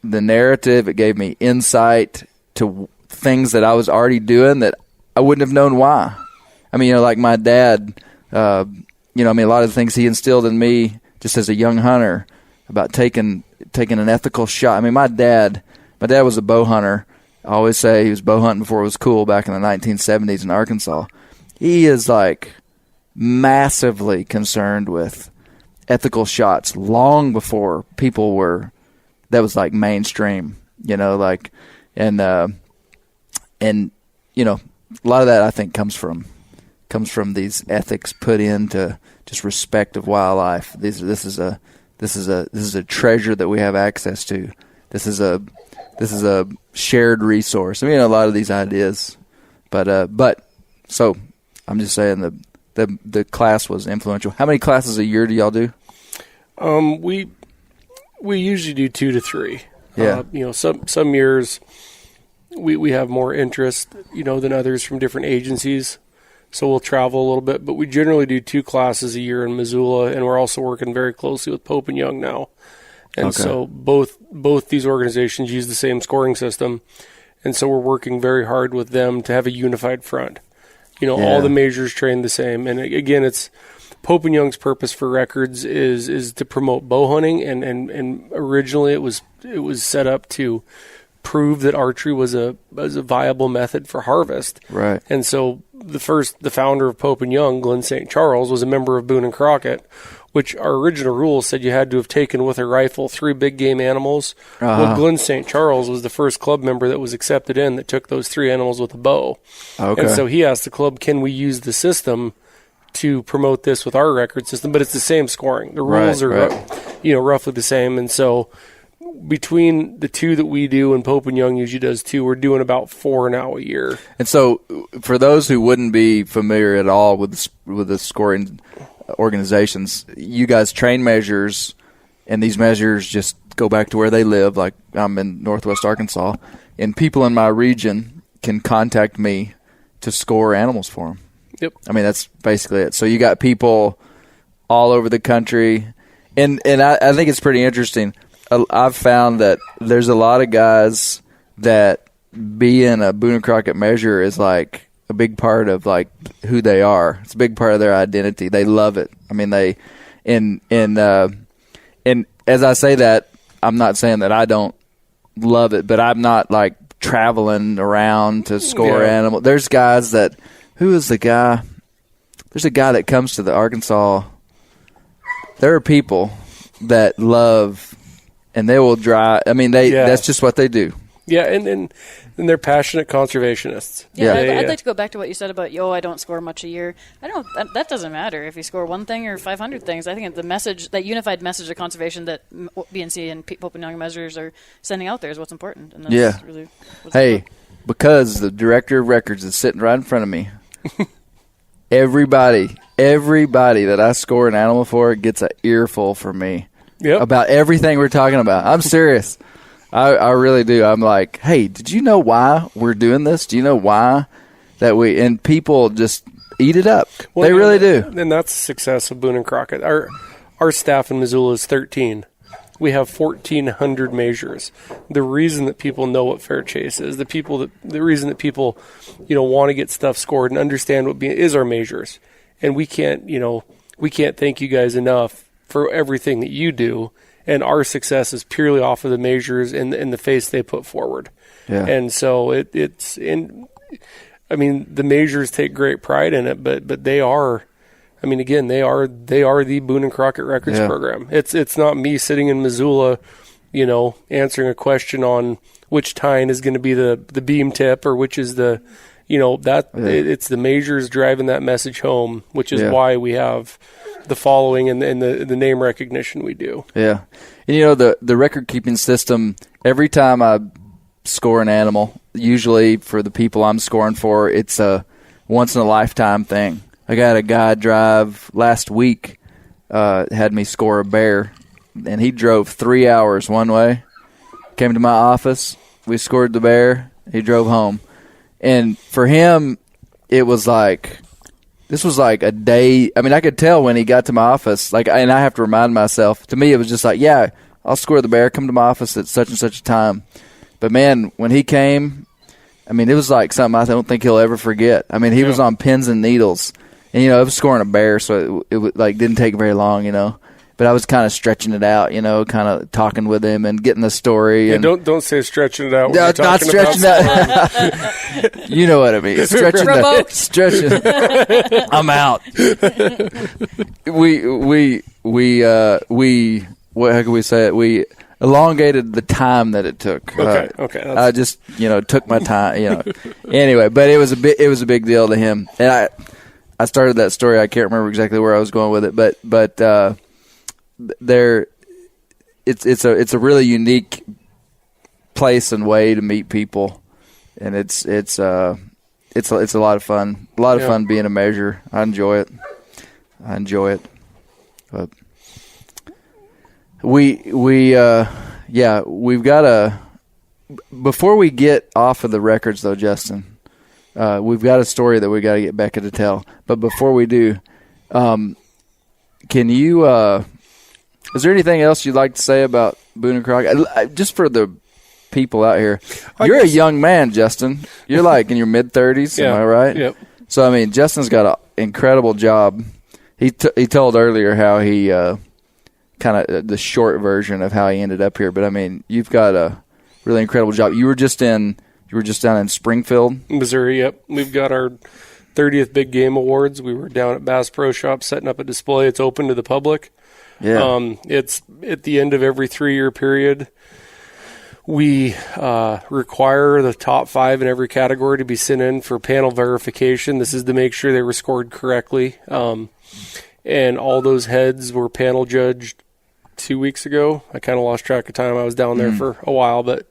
the narrative. It gave me insight to things that I was already doing that I wouldn't have known why. I mean, like my dad, a lot of the things he instilled in me just as a young hunter about taking an ethical shot. I mean, my dad was a bow hunter. I always say he was bow hunting before it was cool back in the 1970s in Arkansas. He is like massively concerned with ethical shots long before people were, that was like mainstream, and a lot of that I think comes from comes from these ethics put into just respect of wildlife. This is a treasure that we have access to. This is a shared resource. I mean, a lot of these ideas, but so I'm just saying the class was influential. How many classes a year do y'all do? We usually do 2 to 3. Yeah. Some years we have more interest, than others from different agencies. So we'll travel a little bit, but we generally do 2 classes a year in Missoula, and we're also working very closely with Pope and Young now. And so both these organizations use the same scoring system, and so we're working very hard with them to have a unified front. All the measures trained the same. And again, it's Pope and Young's purpose for records is to promote bow hunting, and originally it was set up to prove that archery was a viable method for harvest. Right. And so the founder of Pope and Young, Glenn St. Charles, was a member of Boone and Crockett, which our original rules said you had to have taken with a rifle 3 big game animals. Well, Glenn St. Charles was the first club member that was accepted in that took those 3 animals with a bow. Okay. And so he asked the club, can we use the system to promote this with our record system? But it's the same scoring. The rules are roughly the same. And so between the 2 that we do and Pope and Young usually does 2, we're doing about 4 now a year. And so for those who wouldn't be familiar at all with the scoring organizations, you guys train measures, and these measures just go back to where they live. Like I'm in Northwest Arkansas, and people in my region can contact me to score animals for them. Yep. I mean, that's basically it. So you got people all over the country, and I think it's pretty interesting. I've found that there's a lot of guys that being a Boone and Crockett measure is like a big part of like who they are. It's a big part of their identity. They love it. I mean, and as I say that, I'm not saying that I don't love it, but I'm not like traveling around to score animals. There's guys that, who is the guy? There's a guy that comes to the Arkansas. There are people that love, and they will drive. I mean, that's just what they do. Yeah, and they're passionate conservationists. Yeah, I'd like to go back to what you said about, I don't score much a year. That doesn't matter if you score 1 thing or 500 things. I think the message, that unified message of conservation that BNC and Pope and Young measures are sending out there is what's important. And that's really what's important. Because the director of records is sitting right in front of me. Everybody that I score an animal for gets an earful from me about everything we're talking about. I'm serious. I really do. I'm like, hey, did you know why we're doing this? Do you know why that and people just eat it up. Well, they really do. And that's the success of Boone and Crockett. Our staff in Missoula is 13. We have 1,400 measures. The reason that people know what fair chase is, the reason that people, want to get stuff scored and understand what is our measures. And we can't thank you guys enough for everything that you do. And our success is purely off of the measures and the face they put forward. Yeah. And so the measures take great pride in it, but they are, they are the Boone and Crockett Records program. It's not me sitting in Missoula, answering a question on which tine is going to be the beam tip or which is the, it's the measures driving that message home, which is why we have the following and the name recognition we do. Yeah. And the record keeping system, every time I score an animal, usually for the people I'm scoring for, it's a once in a lifetime thing. I got a guy drive last week, had me score a bear, and he drove 3 hours one way, came to my office, we scored the bear, he drove home. And for him, it was like, this was like a day. I could tell when he got to my office, and I have to remind myself, to me, it was just like, yeah, I'll score the bear, come to my office at such and such a time. But man, when he came, it was like something I don't think he'll ever forget. He was on pins and needles, and, it was scoring a bear, so it didn't take very long, But I was kind of stretching it out, kind of talking with him and getting the story. Yeah, and don't say stretching it out. No, not stretching that. You know what I mean? Stretching. I'm out. How can we say it? We elongated the time that it took. Okay. I just took my time. Anyway, but it was a big deal to him, and I started that story. I can't remember exactly where I was going with it, but it's a really unique place and way to meet people, and it's a lot of fun. A lot of fun being a measure. I enjoy it. But we've got a. Before we get off of the records, though, Justin, we've got a story that we got to get Becca to tell. But before we do, can you? Is there anything else you'd like to say about Boone and Crockett? Just for the people out here, you're a young man, Justin. You're like in your mid-30s, am I right? Yep. So, I mean, Justin's got an incredible job. He told earlier how he kind of the short version of how he ended up here. But, I mean, you've got a really incredible job. You were just down in Springfield, Missouri. Yep. We've got our 30th Big Game Awards. We were down at Bass Pro Shop setting up a display. It's open to the public. Yeah. It's at the end of every 3-year period. We require the top 5 in every category to be sent in for panel verification. This is to make sure they were scored correctly. And all those heads were panel judged 2 weeks ago. I kind of lost track of time. I was down there for a while, but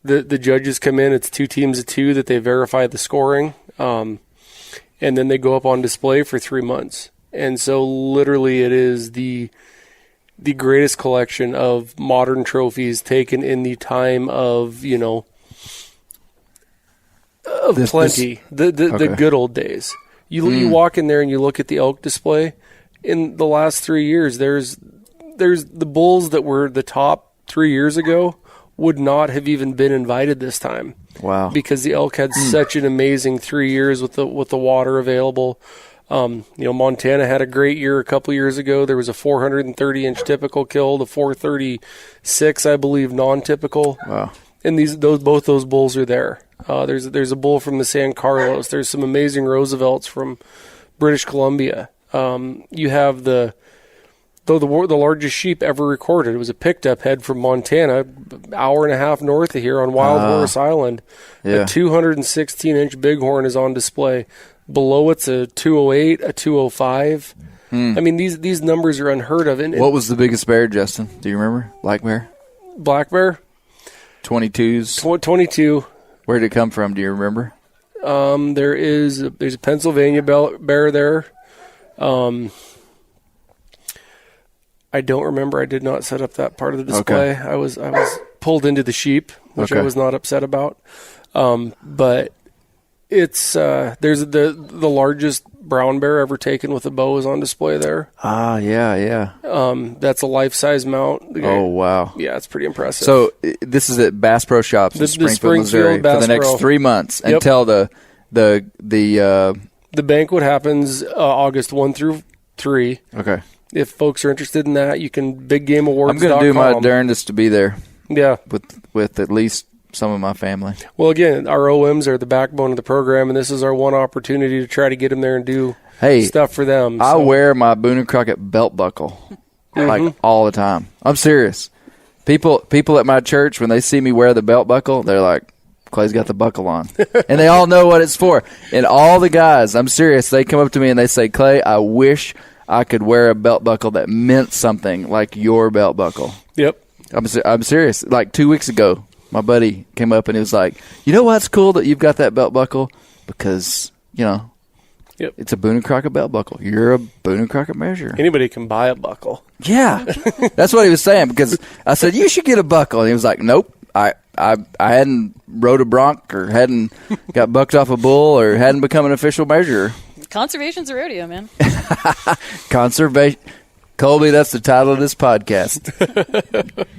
the judges come in. It's 2 teams of 2 that they verify the scoring, and then they go up on display for 3 months. And so literally it is the greatest collection of modern trophies taken in the time of, plenty. The good old days. You walk in there and you look at the elk display. In the last 3 years, there's the bulls that were the top 3 years ago would not have even been invited this time. Wow. Because the elk had such an amazing 3 years with the water available. Montana had a great year a couple years ago. There was a 430-inch typical killed, a 436, I believe, non-typical. Wow. And both those bulls are there. There's a bull from the San Carlos. There's some amazing Roosevelts from British Columbia. You have the largest sheep ever recorded. It was a picked-up head from Montana, hour and a half north of here on Wild Horse Island. Yeah. A 216-inch bighorn is on display. Below it's a 208, a 205. I mean, these numbers are unheard of. And what was the biggest bear, Justin? Do you remember? Black bear? Black bear? 22s? 22. Where did it come from? Do you remember? There's a Pennsylvania bear there. I don't remember. I did not set up that part of the display. Okay. I was pulled into the sheep, which I was not upset about. But it's there's the largest brown bear ever taken with a bow is on display there. Yeah. That's a life-size mount. Oh, wow. Yeah, it's pretty impressive. So this is at Bass Pro Shops in Springfield, Missouri for the next 3 months until the banquet happens August 1 through 3. Okay. If folks are interested in that, you can BigGameAwards.com. I'm going to do my darndest to be there. Yeah. With at least some of my family. Well, again, our OMs are the backbone of the program, and this is our one opportunity to try to get them there and do stuff for them. I wear my Boone and Crockett belt buckle like all the time. I'm serious. People at my church, when they see me wear the belt buckle, they're like, Clay's got the buckle on. And they all know what it's for. And all the guys, I'm serious, they come up to me and they say, Clay, I wish I could wear a belt buckle that meant something like your belt buckle. Yep. I'm serious. Like 2 weeks ago, my buddy came up and he was like, you know what's cool that you've got that belt buckle? Because, it's a Boone and Crockett belt buckle. You're a Boone and Crockett measure. Anybody can buy a buckle. Yeah. That's what he was saying, because I said, you should get a buckle. And he was like, nope. I hadn't rode a bronc or hadn't got bucked off a bull or hadn't become an official measurer. Conservation's a rodeo, man. Conservation. Colby, that's the title of this podcast.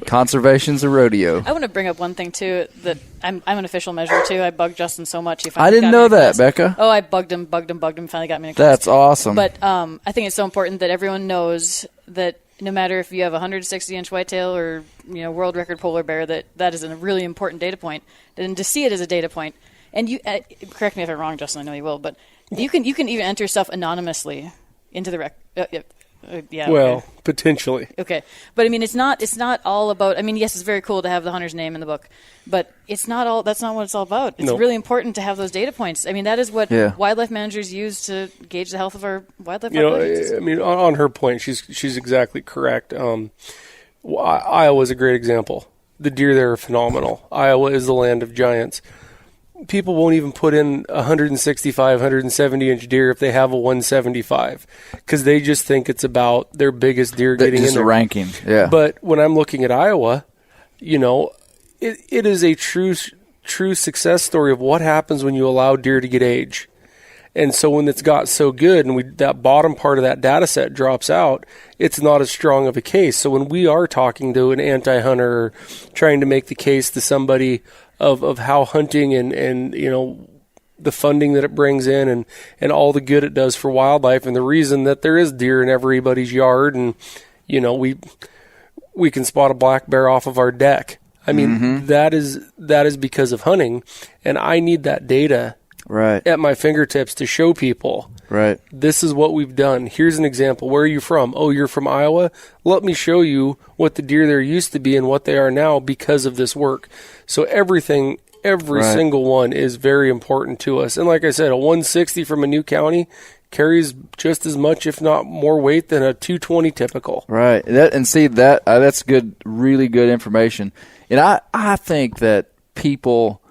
Conservation's a rodeo. I want to bring up one thing, too, that I'm an official measurer, too. I bugged Justin so much. I didn't know that, Becca. Oh, I bugged him, finally got me in a class. That's awesome. But I think it's so important that everyone knows that no matter if you have a 160-inch whitetail or world record polar bear, that is a really important data point. And to see it as a data point, and you correct me if I'm wrong, Justin, I know you will, but you can even enter stuff anonymously into the Yeah. Well, okay. potentially. Okay, but I mean, it's not all about. I mean, yes, it's very cool to have the hunter's name in the book, but it's not all. That's not what it's all about. It's really important to have those data points. I mean, that is what wildlife managers use to gauge the health of our wildlife populations. I mean, on her point, she's exactly correct. Iowa is a great example. The deer there are phenomenal. Iowa is the land of giants. People won't even put in 165, 170-inch deer if they have a 175 because they just think it's about their biggest deer getting in there. Ranking, yeah. But when I'm looking at Iowa, it is a true success story of what happens when you allow deer to get age. And so when it's got so good and that bottom part of that data set drops out, it's not as strong of a case. So when we are talking to an anti-hunter or trying to make the case to somebody of how hunting and the funding that it brings in and all the good it does for wildlife and the reason that there is deer in everybody's yard and we can spot a black bear off of our deck. I mean, that is because of hunting, and I need that data at my fingertips to show people. Right. This is what we've done. Here's an example. Where are you from? Oh, you're from Iowa? Let me show you what the deer there used to be and what they are now because of this work. So every single one is very important to us. And like I said, a 160 from a new county carries just as much, if not more weight than a 220 typical. Right. That's good, really good information. And I think that people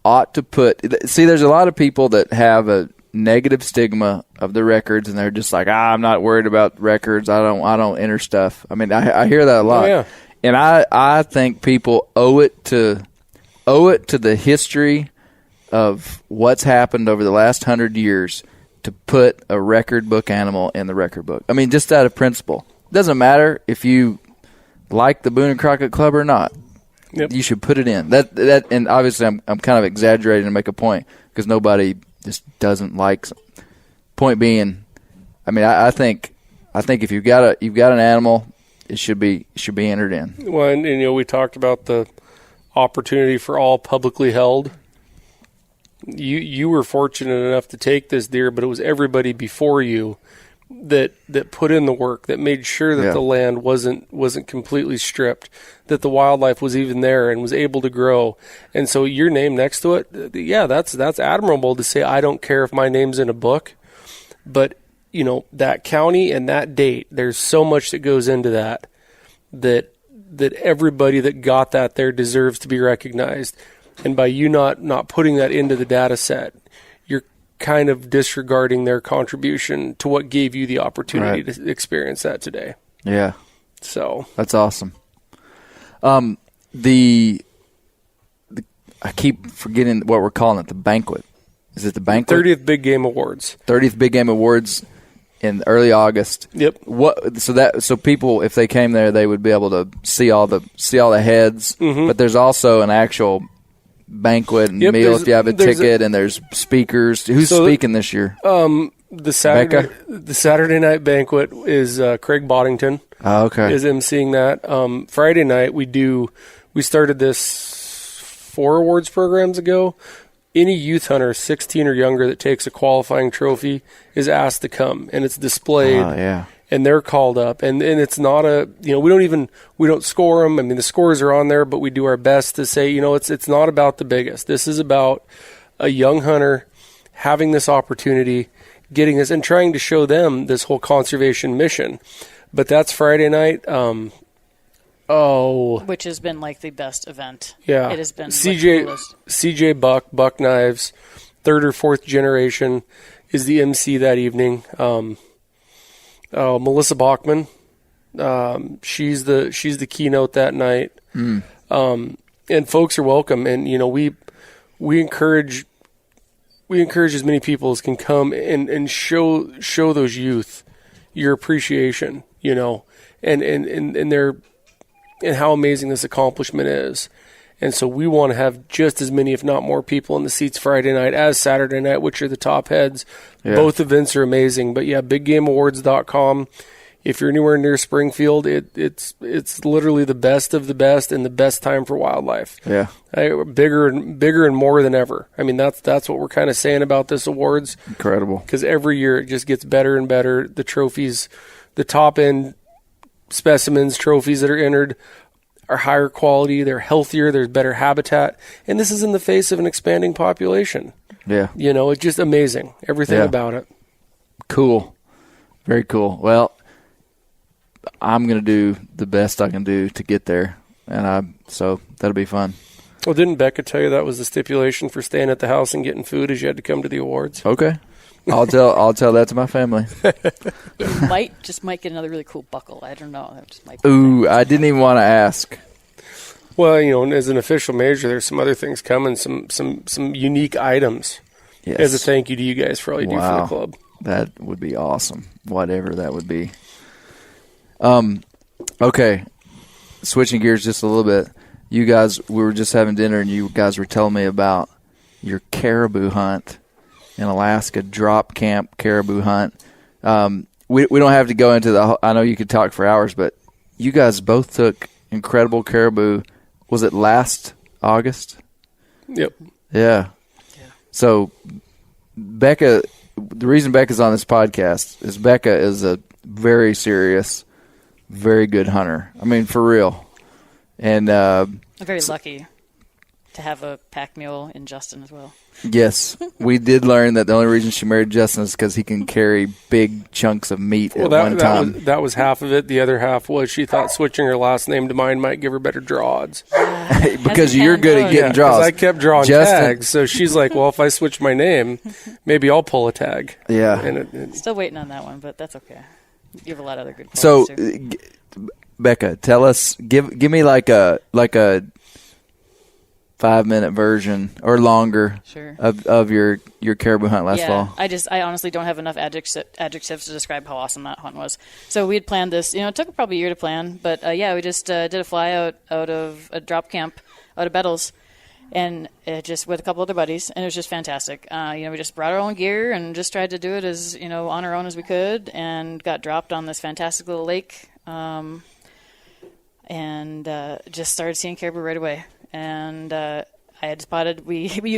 ought to there's a lot of people that have a negative stigma of the records, and they're just like, I'm not worried about records. I don't enter stuff. I mean, I hear that a lot. Oh, yeah. And I think people owe it to the history of what's happened over the last 100 years to put a record book animal in the record book. I mean, just out of principle. It doesn't matter if you like the Boone and Crockett Club or not. Yep. You should put it in. That and obviously I'm kind of exaggerating to make a point because nobody just doesn't like. Point being, I mean, I think if you've got an animal, it should be entered in. Well, and we talked about the opportunity for all publicly held. You were fortunate enough to take this deer, but it was everybody before you that put in the work, that made sure that the land wasn't completely stripped, that the wildlife was even there and was able to grow. And so your name next to it, that's admirable to say, I don't care if my name's in a book. But, that county and that date, there's so much that goes into that everybody that got that there deserves to be recognized. And by you not putting that into the data set, you're kind of disregarding their contribution to what gave you the opportunity to experience that today. Yeah. So that's awesome. I keep forgetting what we're calling it, the banquet. Is it the banquet? 30th Big Game Awards. 30th Big Game Awards in early August. Yep. So people, if they came there, they would be able to see all the heads. Mm-hmm. But there's also an actual banquet and meal if you have a ticket, and there's speakers. Who's speaking this year? The Saturday night banquet is Craig Boddington. Oh, okay. Is emceeing that. Friday night we started this 4 awards programs ago. Any youth hunter 16 or younger that takes a qualifying trophy is asked to come, and it's displayed. Oh, yeah. And they're called up, and it's not we don't score them. I mean, the scores are on there, but we do our best to say, it's not about the biggest. This is about a young hunter having this opportunity, getting this, and trying to show them this whole conservation mission. But that's Friday night. Which has been like the best event. Yeah. It has been CJ Buck Knives, 3rd or 4th generation, is the MC that evening. Melissa Bachman, she's the keynote that night. And folks are welcome, and we encourage as many people as can come and show those youth your appreciation, and their and how amazing this accomplishment is. And so we want to have just as many, if not more, people in the seats Friday night as Saturday night, which are the top heads. Yeah. Both events are amazing. But yeah, biggameawards.com. If you're anywhere near Springfield, it's literally the best of the best and the best time for wildlife. Yeah, bigger and more than ever. I mean, that's what we're kind of saying about this awards. Incredible, because every year it just gets better and better. The trophies the top end specimens, trophies that are entered are higher quality, they're healthier, there's better habitat, and this is in the face of an expanding population. Yeah. It's just amazing, everything about it. Cool. Very cool. Well, I'm going to do the best I can do to get there, and so that'll be fun. Well, didn't Becca tell you that was the stipulation for staying at the house and getting food, is you had to come to the awards? Okay. I'll tell that to my family. You might get another really cool buckle. I don't know. That just might be Ooh, I didn't even want to ask. Well, as an official major, there's some other things coming, some unique items as a thank you to you guys for all you do for the club. That would be awesome. Whatever that would be. Okay. Switching gears just a little bit. You guys, we were just having dinner, and you guys were telling me about your caribou hunt in Alaska, drop camp caribou hunt. We don't have to go into I know you could talk for hours, but you guys both took incredible caribou. Was it last August? Yep. Yeah. So Becca, the reason Becca's on this podcast is Becca is a very serious, very good hunter. I mean, for real. And I'm very lucky to have a pack mule in Justin as well. Yes, we did learn that the only reason she married Justin is because he can carry big chunks of meat at one time. That was half of it. The other half was she thought switching her last name to mine might give her better draw odds. Because you're good at getting draws. I kept drawing tags, so she's like, well, if I switch my name, maybe I'll pull a tag. Yeah. And still waiting on that one, but that's okay. You have a lot of other good points. So, Becca, tell us, give me like a 5-minute version or longer of your caribou hunt last fall. I honestly don't have enough adjectives to describe how awesome that hunt was. So we had planned this, it took probably a year to plan, but we just did a fly out of a drop camp out of Bettles, and just with a couple other buddies, and it was just fantastic. We just brought our own gear and just tried to do it as, on our own as we could, and got dropped on this fantastic little lake, and just started seeing caribou right away. And I had spotted,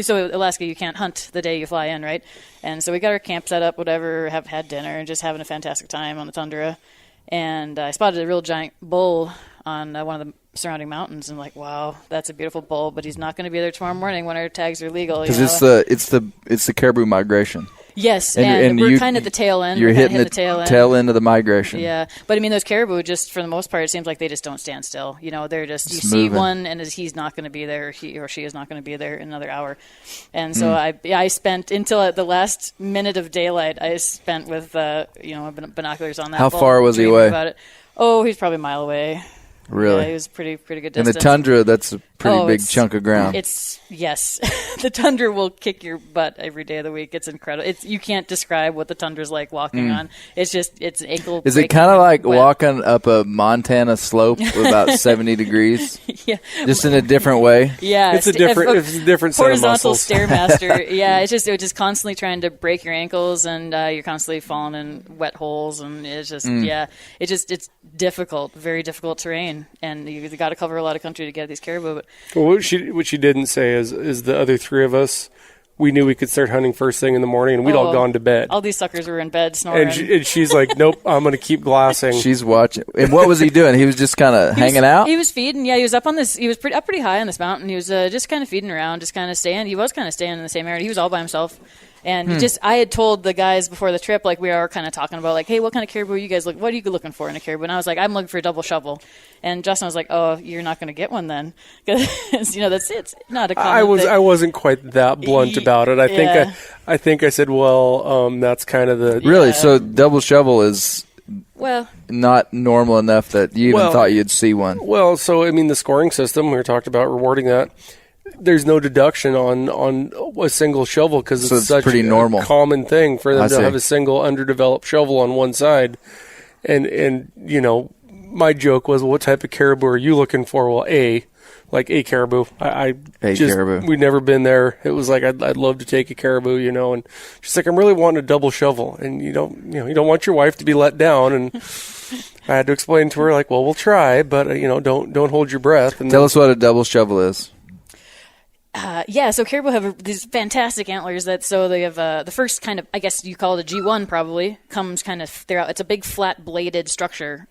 so Alaska, you can't hunt the day you fly in, right? And so we got our camp set up, whatever, have had dinner, and just having a fantastic time on the tundra. And I spotted a real giant bull on one of the surrounding mountains, and like, wow, that's a beautiful bull, but he's not going to be there tomorrow morning when our tags are legal. Because it's the caribou migration. Yes, and we're kind of at the tail end. You're hitting the tail end of the migration. Yeah, but those caribou, just for the most part, it seems like they just don't stand still. They're just you see one, and he's not going to be there, he or she is not going to be there in another hour. And so I spent until at the last minute of daylight, I spent with binoculars on that. How far was he away? About it. Oh, he's probably a mile away. Really? Yeah, he was pretty good distance. In the tundra, that's a pretty big chunk of ground. Yes. The tundra will kick your butt every day of the week. It's incredible. You can't describe what the tundra's like walking on. It's ankle. Is it kind of like walking up a Montana slope about 70 degrees? Yeah. Just in a different way? Yeah. It's a different set of horizontal muscles. Stairmaster. Yeah. It's just constantly trying to break your ankles, and you're constantly falling in wet holes, and it's just it's difficult, very difficult terrain, and you got to cover a lot of country to get these caribou. But what she didn't say is the other three of us, we knew we could start hunting first thing in the morning, and we'd all gone to bed. All these suckers were in bed snoring. And she's like, nope, I'm going to keep glassing. She's watching. And what was he doing? He was just kind of hanging out? He was feeding. Yeah, he was up on this. He was pretty high on this mountain. He was just kind of feeding around, just kind of staying. He was kind of staying in the same area. He was all by himself. And I had told the guys before the trip, like we were kind of talking about, like, hey, what kind of caribou are you guys what are you looking for in a caribou? And I was like, I'm looking for a double shovel. And Justin was like, oh, you're not going to get one then, because that's it's not a common thing. I wasn't quite that blunt about it. I think I said, well, that's kind of the really. So double shovel is not normal enough that you even thought you'd see one. Well, so I mean, the scoring system we talked about rewarding that. There's no deduction on a single shovel because it's such pretty normal. A common thing for them to have a single underdeveloped shovel on one side. And my joke was, what type of caribou are you looking for? Well, a caribou. Caribou. We'd never been there. It was like I'd love to take a caribou, and she's like, I'm really wanting a double shovel, and you don't want your wife to be let down. And I had to explain to her, like, well, we'll try, but don't hold your breath. And tell us what a double shovel is. So caribou have these fantastic antlers so they have the first kind of, I guess you call it a G1 probably, comes kind of throughout. It's a big flat bladed structure.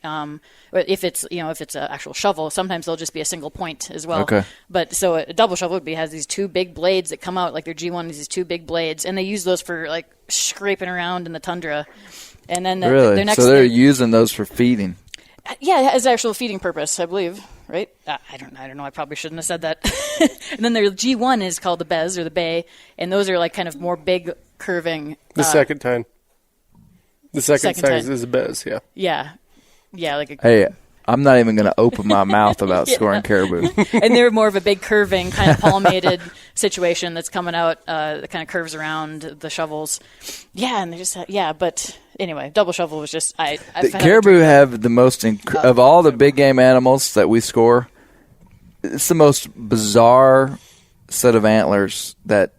If it's an actual shovel, sometimes they'll just be a single point as well. Okay. But so a double shovel has these two big blades that come out, like their G1 is these two big blades, and they use those for like scraping around in the tundra. And then really? their next so they're using those for feeding. Yeah, it has actual feeding purpose, I believe. Right? I don't know. I probably shouldn't have said that. And then their G1 is called the bez or the bay, and those are like kind of more big curving. The second time. The second size is a bez. Yeah. Yeah. Yeah. Hey, I'm not even going to open my mouth about scoring caribou. And they're more of a big curving kind of palmated situation that's coming out that kind of curves around the shovels. Yeah, and they just but anyway, double shovel was just caribou have the most of all the big game animals that we score. It's the most bizarre set of antlers that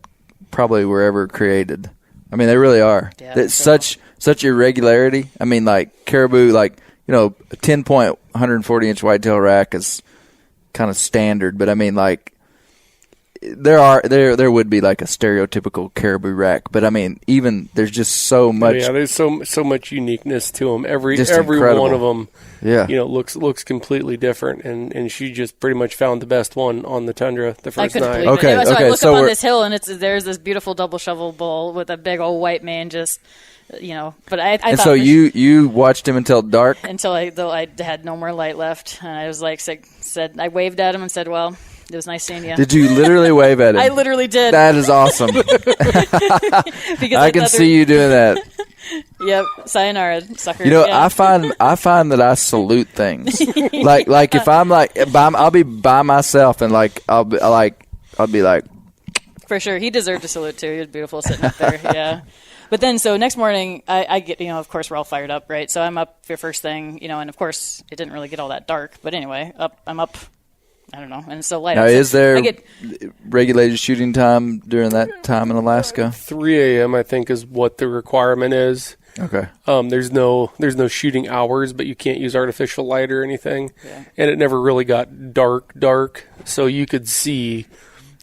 probably were ever created. I mean, they really are. Yeah, it's such irregularity. I mean, like caribou, like a 10-point 140-inch whitetail rack is kind of standard, but I mean, like there would be like a stereotypical caribou rack, but I mean, even there's just so much. Yeah, there's so much uniqueness to them. Every incredible. one of them, yeah, looks completely different. And she just pretty much found the best one on the tundra the first night. Okay, so I look so up on this hill, and there's this beautiful double shovel bull with a big old white mane, just. But I and thought so you watched him until dark? Until I had no more light left. And I was like, I waved at him and said, well, it was nice seeing you. Did you literally wave at him? I literally did. That is awesome. I can see you doing that. Yep. Sayonara, sucker. I find that I salute things. like if I'm I'll be by myself and I'll be like. For sure. He deserved a salute too. He was beautiful sitting up there. Yeah. But then, so next morning, I get, of course, we're all fired up, right? So I'm up for first thing, and of course, it didn't really get all that dark. But anyway, I'm up, I don't know, and it's so light. Now, is there regulated shooting time during that time in Alaska? 3 a.m., I think, is what the requirement is. Okay. There's no shooting hours, but you can't use artificial light or anything. Yeah. And it never really got dark, so you could see,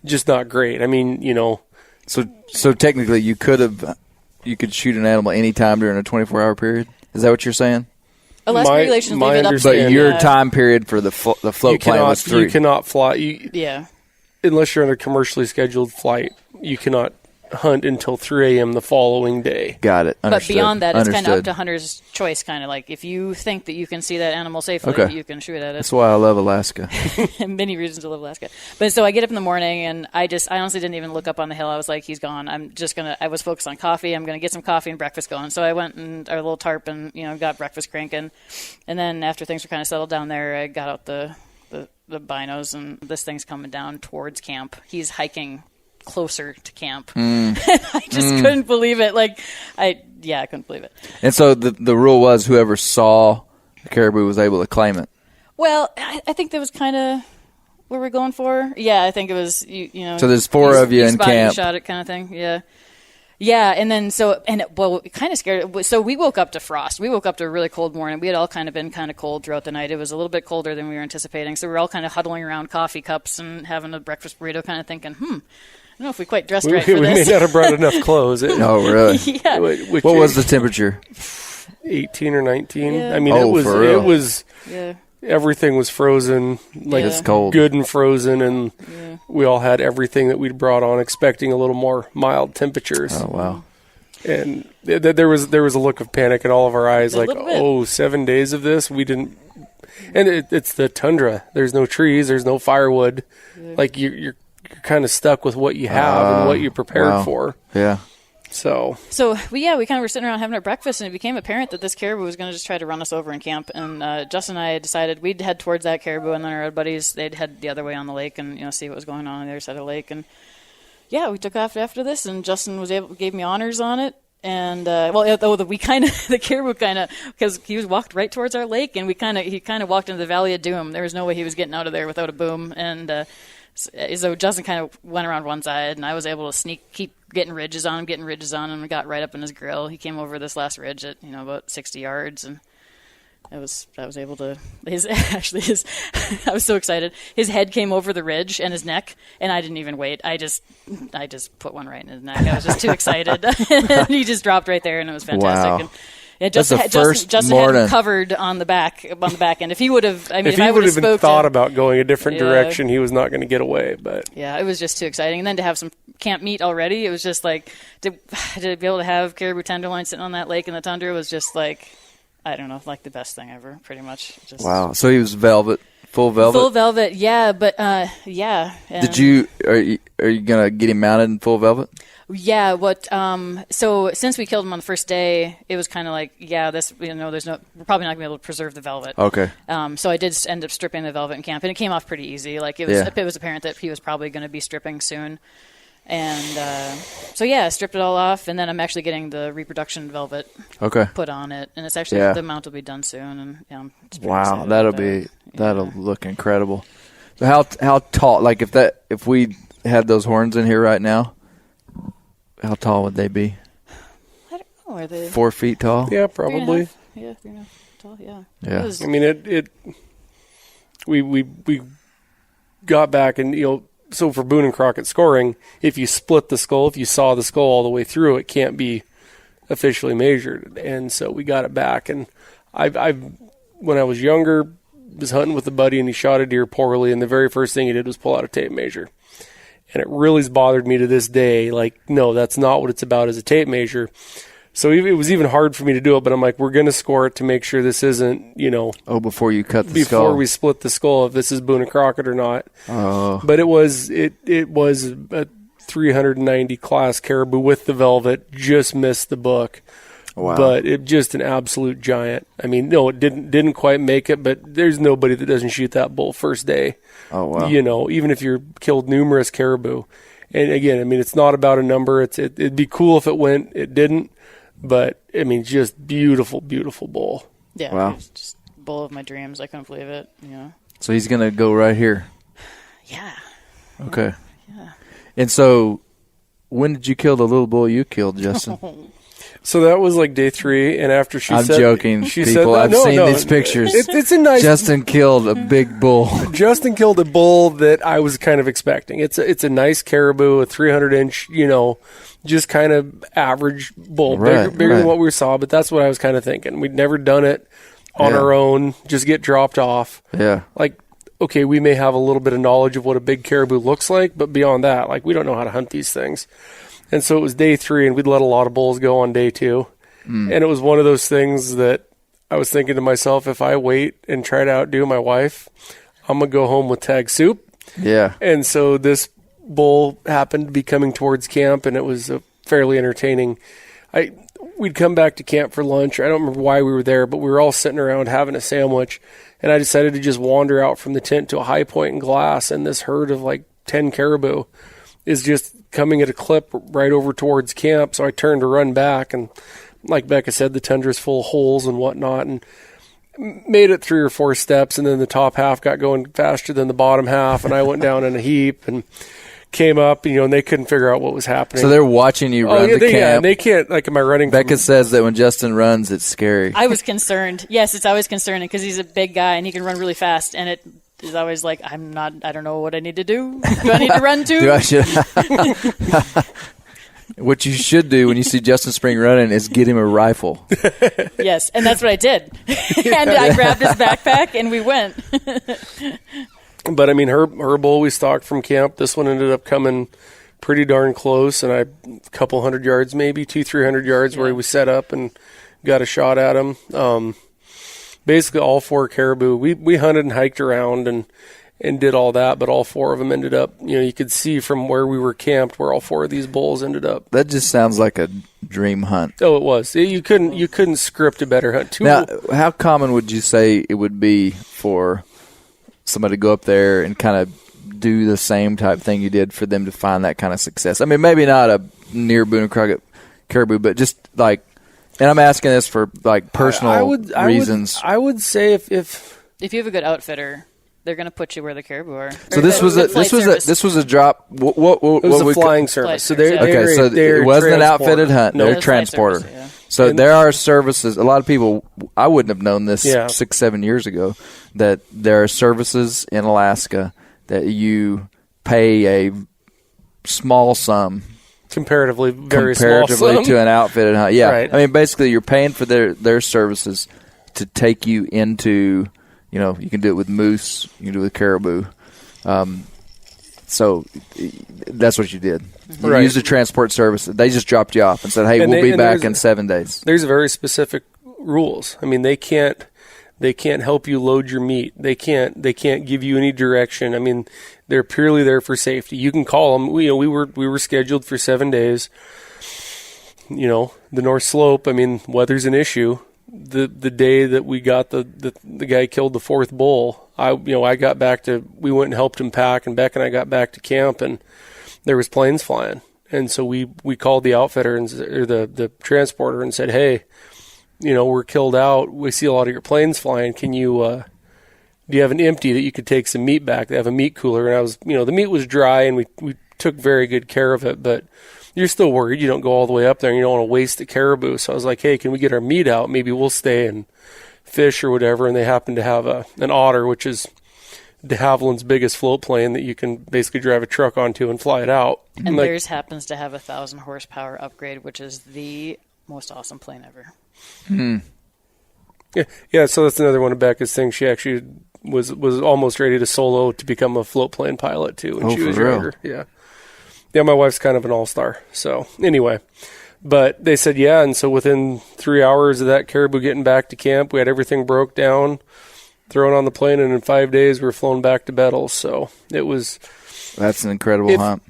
just not great. I mean, So technically, you could shoot an animal anytime during a 24-hour period? Is that what you're saying? Alaska regulations leave it up to But your time period for the float plane was 3. You cannot fly. Unless you're on a commercially scheduled flight, you cannot hunt until 3 a.m. the following day. Got it. Understood. But beyond that, it's kind of up to hunter's choice, kind of like if you think that you can see that animal safely, you can shoot at it. That's why I love Alaska. Many reasons to love Alaska. But so I get up in the morning, and I honestly didn't even look up on the hill. I was like, he's gone. I was focused on coffee. I'm going to get some coffee and breakfast going. So I went and our little tarp and, got breakfast cranking. And then after things were kind of settled down there, I got out the binos, and this thing's coming down towards camp. He's hiking closer to camp. I just couldn't believe it. I couldn't believe it. And so the rule was whoever saw the caribou was able to claim it. Well, I think that was kind of what we're going for. Yeah, I think it was, So there's 4 of you in camp. You shot it kind of thing, yeah. Yeah, and then it kind of scared. So we woke up to frost. We woke up to a really cold morning. We had all kind of been kind of cold throughout the night. It was a little bit colder than we were anticipating. So we were all kind of huddling around coffee cups and having a breakfast burrito kind of thinking, I don't know if we quite dressed right for this. We may not have brought enough clothes. Oh, really? Yeah. What was the temperature? 18 or 19. Yeah. I mean, it was everything was frozen, it's cold, good and frozen, and we all had everything that we'd brought on, expecting a little more mild temperatures. Oh wow! And there was a look of panic in all of our eyes, 7 days of this, we didn't. And it's the tundra. There's no trees. There's no firewood. Yeah. You're kind of stuck with what you have and what you prepared for. Yeah. So we kind of were sitting around having our breakfast, and it became apparent that this caribou was going to just try to run us over in camp. And Justin and I decided we'd head towards that caribou, and then our buddies, they'd head the other way on the lake and see what was going on the other side of the lake. And we took off after this, and Justin gave me honors on it. And the caribou because he walked right towards our lake, and he kind of walked into the Valley of Doom. There was no way he was getting out of there without a boom. And so Justin kind of went around one side, and I was able to keep getting ridges on him, and we got right up in his grill. He came over this last ridge at about 60 yards, and I was able to. I was so excited. His head came over the ridge and his neck, and I didn't even wait. I just put one right in his neck. I was just too excited. And he just dropped right there, and it was fantastic. Wow. And it Justin had him covered on the back end. If he would have, if I would have even thought about going a different direction, he was not going to get away. But yeah, it was just too exciting. And then to have some camp meat already, it was just like to be able to have caribou tenderloin sitting on that lake in the tundra was just like, I don't know, like the best thing ever, pretty much. Just, wow. So he was velvet, full velvet? Full velvet, yeah. But, yeah. Are you going to get him mounted in full velvet? Yeah. So since we killed him on the first day, it was kind of like, we're probably not going to be able to preserve the velvet. Okay. So I did end up stripping the velvet in camp, and it came off pretty easy. Like it was apparent that he was probably going to be stripping soon. And I stripped it all off, and then I'm actually getting the reproduction velvet put on it, and it's actually the mount will be done soon. And I'm wow, that'll look incredible. So how tall? Like if we had those horns in here right now, how tall would they be? I don't know. Are they 4 feet tall? Yeah, probably. 3.5. Yeah, 3.5 tall. Yeah. Yeah. I mean, we got back and So for Boone and Crockett scoring, if you split the skull, if you saw the skull all the way through, it can't be officially measured. And so we got it back. And I when I was younger, was hunting with a buddy, and he shot a deer poorly, and the very first thing he did was pull out a tape measure. And it really has bothered me to this day. Like, no, that's not what it's about as a tape measure. So it was even hard for me to do it, but I'm like, we're going to score it to make sure this isn't, before you cut the skull. Before we split the skull, if this is Boone and Crockett or not. Oh. But it was a 390 class caribou with the velvet, just missed the book. Wow. But it just an absolute giant. I mean, no, it didn't quite make it, but there's nobody that doesn't shoot that bull first day. Oh, wow. Even if you're killed numerous caribou. And again, I mean, it's not about a number. It'd be cool if it went. It didn't. But, I mean, just beautiful, beautiful bull. Yeah, wow. It was just bull of my dreams. I couldn't believe it, So he's going to go right here? Yeah. Okay. Yeah. And so when did you kill the little bull you killed, Justin? So that was like day 3, and after I'm joking, people. I've seen these pictures. It's a nice. Justin killed a big bull. Justin killed a bull that I was kind of expecting. It's a nice caribou, a 300-inch, just kind of average bull, bigger than what we saw. But that's what I was kind of thinking. We'd never done it on our own, just get dropped off. Yeah. Like, okay, we may have a little bit of knowledge of what a big caribou looks like, but beyond that, like, we don't know how to hunt these things. And so it was day 3, and we'd let a lot of bulls go on day 2. And it was one of those things that I was thinking to myself, if I wait and try to outdo my wife, I'm going to go home with tag soup. Yeah. And so this bull happened to be coming towards camp, and it was fairly entertaining. We'd come back to camp for lunch. I don't remember why we were there, but we were all sitting around having a sandwich, and I decided to just wander out from the tent to a high point in Glass, and this herd of like 10 caribou is just coming at a clip right over towards camp. So I turned to run back, and like Becca said, the tundra's full of holes and whatnot, and made it 3 or 4 steps, and then the top half got going faster than the bottom half, and I went down in a heap and came up, and they couldn't figure out what was happening. So they're watching you run to camp. Yeah, and they can't, like, am I running? Becca says that when Justin runs, it's scary. I was concerned. Yes, it's always concerning because he's a big guy and he can run really fast, and it is always like, I don't know what I need to do. Do I need to run too? What you should do when you see Justin Spring running is get him a rifle. Yes, and that's what I did. And I grabbed his backpack and we went. But I mean, her bull we stalked from camp. This one ended up coming pretty darn close, and a couple hundred yards, maybe 200-300 yards, where he was set up and got a shot at him. Basically, all 4 caribou. We hunted and hiked around and did all that, but all 4 of them ended up. You could see from where we were camped where all 4 of these bulls ended up. That just sounds like a dream hunt. Oh, it was. You couldn't script a better hunt. Now, how common would you say it would be for somebody to go up there and kind of do the same type thing you did for them to find that kind of success? I mean, maybe not a near Boone and Crockett caribou, but just like, and I'm asking this for like personal reasons. I would say if you have a good outfitter, they're going to put you where the caribou are. So this was a drop. What It was a flying service. So it wasn't an outfitted hunt. No, they're a transporter. Service, yeah. So there are services. A lot of people, I wouldn't have known this 6-7 years ago, that there are services in Alaska that you pay a small sum comparatively small sum to an outfitted hunt. Yeah, right. I mean, basically, you're paying for their services to take you into. You can do it with moose. You can do it with caribou. So that's what you did. You used a transport service. They just dropped you off and said, "Hey, we'll be back in 7 days." There's very specific rules. I mean, they can't help you load your meat. They can't give you any direction. I mean, they're purely there for safety. You can call them. We were scheduled for 7 days. The North Slope. I mean, weather's an issue. The day that we got the guy killed the fourth bull, I got back to, we went and helped him pack, and Beck and I got back to camp, and there was planes flying, and so we called the outfitter or the transporter and said, hey, we're killed out. We see a lot of your planes flying. Can you do you have an empty that you could take some meat back? They have a meat cooler, and I was the meat was dry, and we took very good care of it, but you're still worried. You don't go all the way up there, and you don't want to waste the caribou. So I was like, hey, can we get our meat out? Maybe we'll stay and fish or whatever. And they happened to have an otter, which is de Havilland's biggest float plane that you can basically drive a truck onto and fly it out. And theirs happens to have a 1,000 horsepower upgrade, which is the most awesome plane ever. Yeah. So that's another one of Becca's things. She actually was almost ready to solo to become a float plane pilot too when she was younger. Yeah. Yeah, my wife's kind of an all-star. So anyway, but they said, yeah. And so within 3 hours of that caribou getting back to camp, we had everything broke down, thrown on the plane, and in 5 days we were flown back to Bettles. So it was. That's an incredible hunt.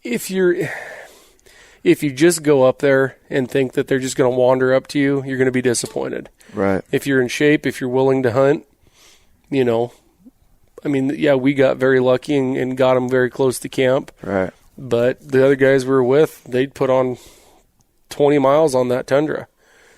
If you just go up there and think that they're just going to wander up to you, you're going to be disappointed. Right. If you're in shape, if you're willing to hunt, I mean, yeah, we got very lucky and got them very close to camp. Right. But the other guys we were with, they'd put on 20 miles on that tundra.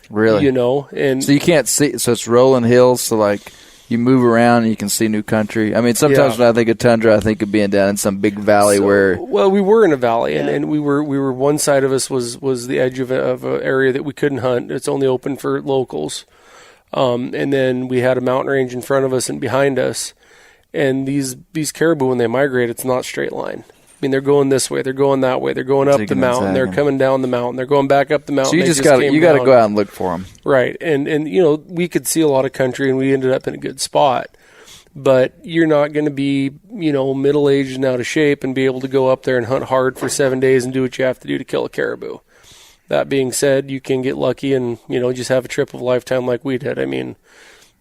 Really? And so you can't see. So it's rolling hills. So like you move around and you can see new country. I mean, sometimes when I think of tundra, I think of being down in some big valley where. Well, we were in a valley, and we were one side of us was the edge of an area that we couldn't hunt. It's only open for locals. And then we had a mountain range in front of us and behind us. And these caribou, when they migrate, it's not straight line. I mean, they're going this way, they're going that way, they're going up the mountain, they're coming down the mountain, they're going back up the mountain. So you got to go out and look for them, right? And we could see a lot of country, and we ended up in a good spot. But you're not going to be middle aged and out of shape and be able to go up there and hunt hard for 7 days and do what you have to do to kill a caribou. That being said, you can get lucky and just have a trip of a lifetime like we did. I mean.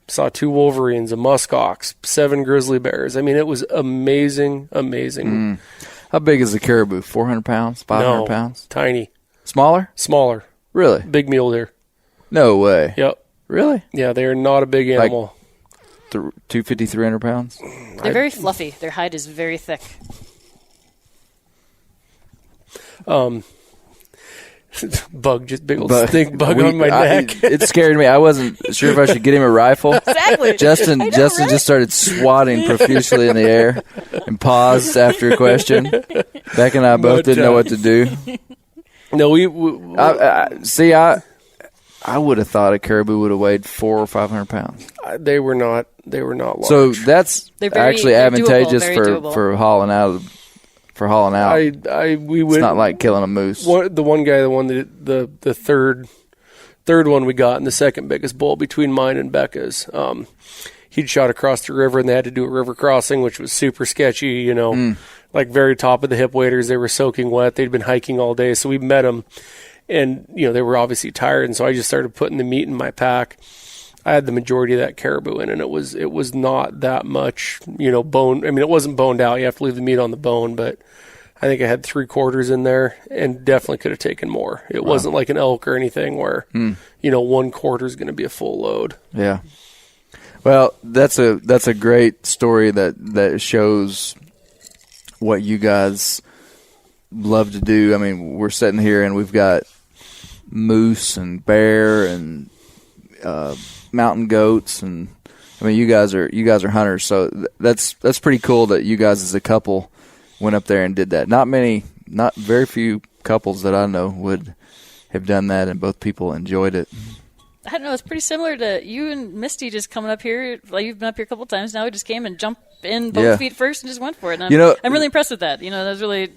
Saw 2 wolverines, a muskox, 7 grizzly bears. I mean, it was amazing. How big is a caribou? 400 pounds? 500 pounds? Tiny. Smaller? Really? Big mule deer. No way. Yep. Really? Yeah, they are not a big animal. Like 250, 300 pounds? They're very fluffy. Their hide is very thick. Big old stink bug on my neck. It scared me. I wasn't sure if I should get him a rifle. Exactly. Justin just started swatting profusely in the air and paused after a question. Beck and I both didn't know what to do. No, I would have thought a caribou would have weighed 400 or 500 pounds. They were not large. So that's actually advantageous for hauling out. We would. It's not like killing a moose. The one guy, the third one we got, and the second biggest bull between mine and Becca's. He'd shot across the river, and they had to do a river crossing, which was super sketchy. Like very top of the hip waders. They were soaking wet. They'd been hiking all day, so we met them, and they were obviously tired. And so I just started putting the meat in my pack. I had the majority of that caribou in, and it was not that much, bone. I mean, it wasn't boned out. You have to leave the meat on the bone, but I think I had 3/4 in there, and definitely could have taken more. It wasn't like an elk or anything where 1/4 is going to be a full load. Yeah. Well, that's a great story that shows what you guys love to do. I mean, we're sitting here and we've got moose and bear and mountain goats and I mean, you guys are hunters, so that's pretty cool that you guys as a couple went up there and did that. Not very few couples that I know would have done that, and both people enjoyed it. I don't know. It's pretty similar to you and Misty just coming up here. Like, you've been up here a couple times now. We just came and jumped in both feet first and just went for it. And I'm really impressed with that. That was really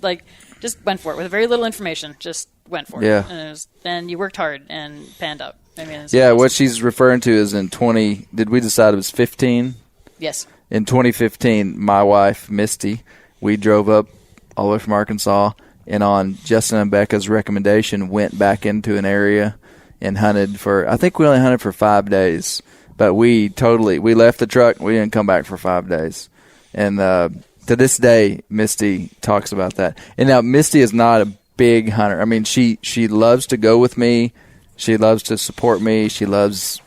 just went for it with very little information. Just went for it. Yeah. And you worked hard and panned out. I mean, it's yeah. amazing. What she's referring to is in 20. Did we decide it was 15? Yes. In 2015, my wife Misty, we drove up all the way from Arkansas, and on Justin and Becca's recommendation, went back into an area and hunted for. I think we only hunted for 5 days, but we left the truck. We didn't come back for 5 days, and to this day, Misty talks about that. And now Misty is not a big hunter. I mean, she loves to go with me. She loves to support me. She loves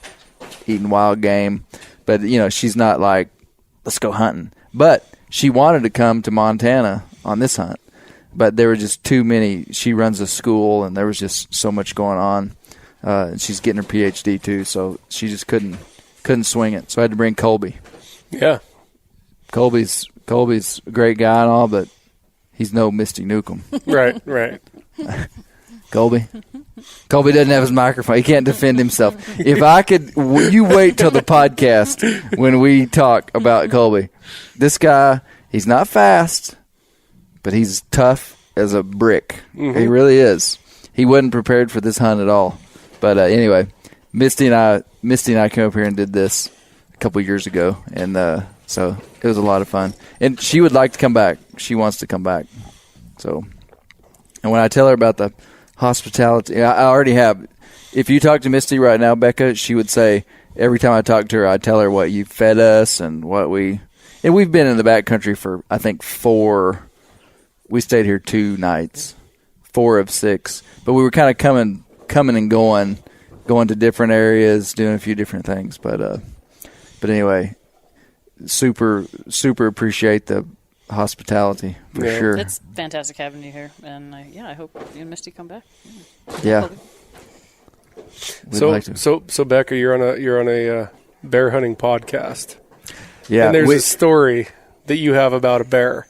eating wild game, but she's not like, let's go hunting. But she wanted to come to Montana on this hunt, but there were just too many. She runs a school, and there was just so much going on. And she's getting her PhD too, so she just couldn't swing it. So I had to bring Colby. Yeah, Colby's a great guy and all, but he's no Misty Newcomb. Right. Colby doesn't have his microphone. He can't defend himself. If I could, you wait till the podcast when we talk about Colby. This guy, he's not fast, but he's tough as a brick. Mm-hmm. He really is. He wasn't prepared for this hunt at all. But anyway, Misty and I came up here and did this a couple years ago, and so it was a lot of fun. And she would like to come back. She wants to come back. So, and when I tell her about the hospitality, I already have. If you talk to Misty right now, Becca, she would say every time I talk to her, I tell her what you fed us and what we. And we've been in the backcountry for I think 4. We stayed here 2 nights, 4 of 6. But we were kind of coming and going to different areas, doing a few different things. But anyway, super appreciate the hospitality for sure. It's fantastic having you here, and I hope you and Misty come back. Yeah. So Becca, you're on a bear hunting podcast. Yeah. And there's a story that you have about a bear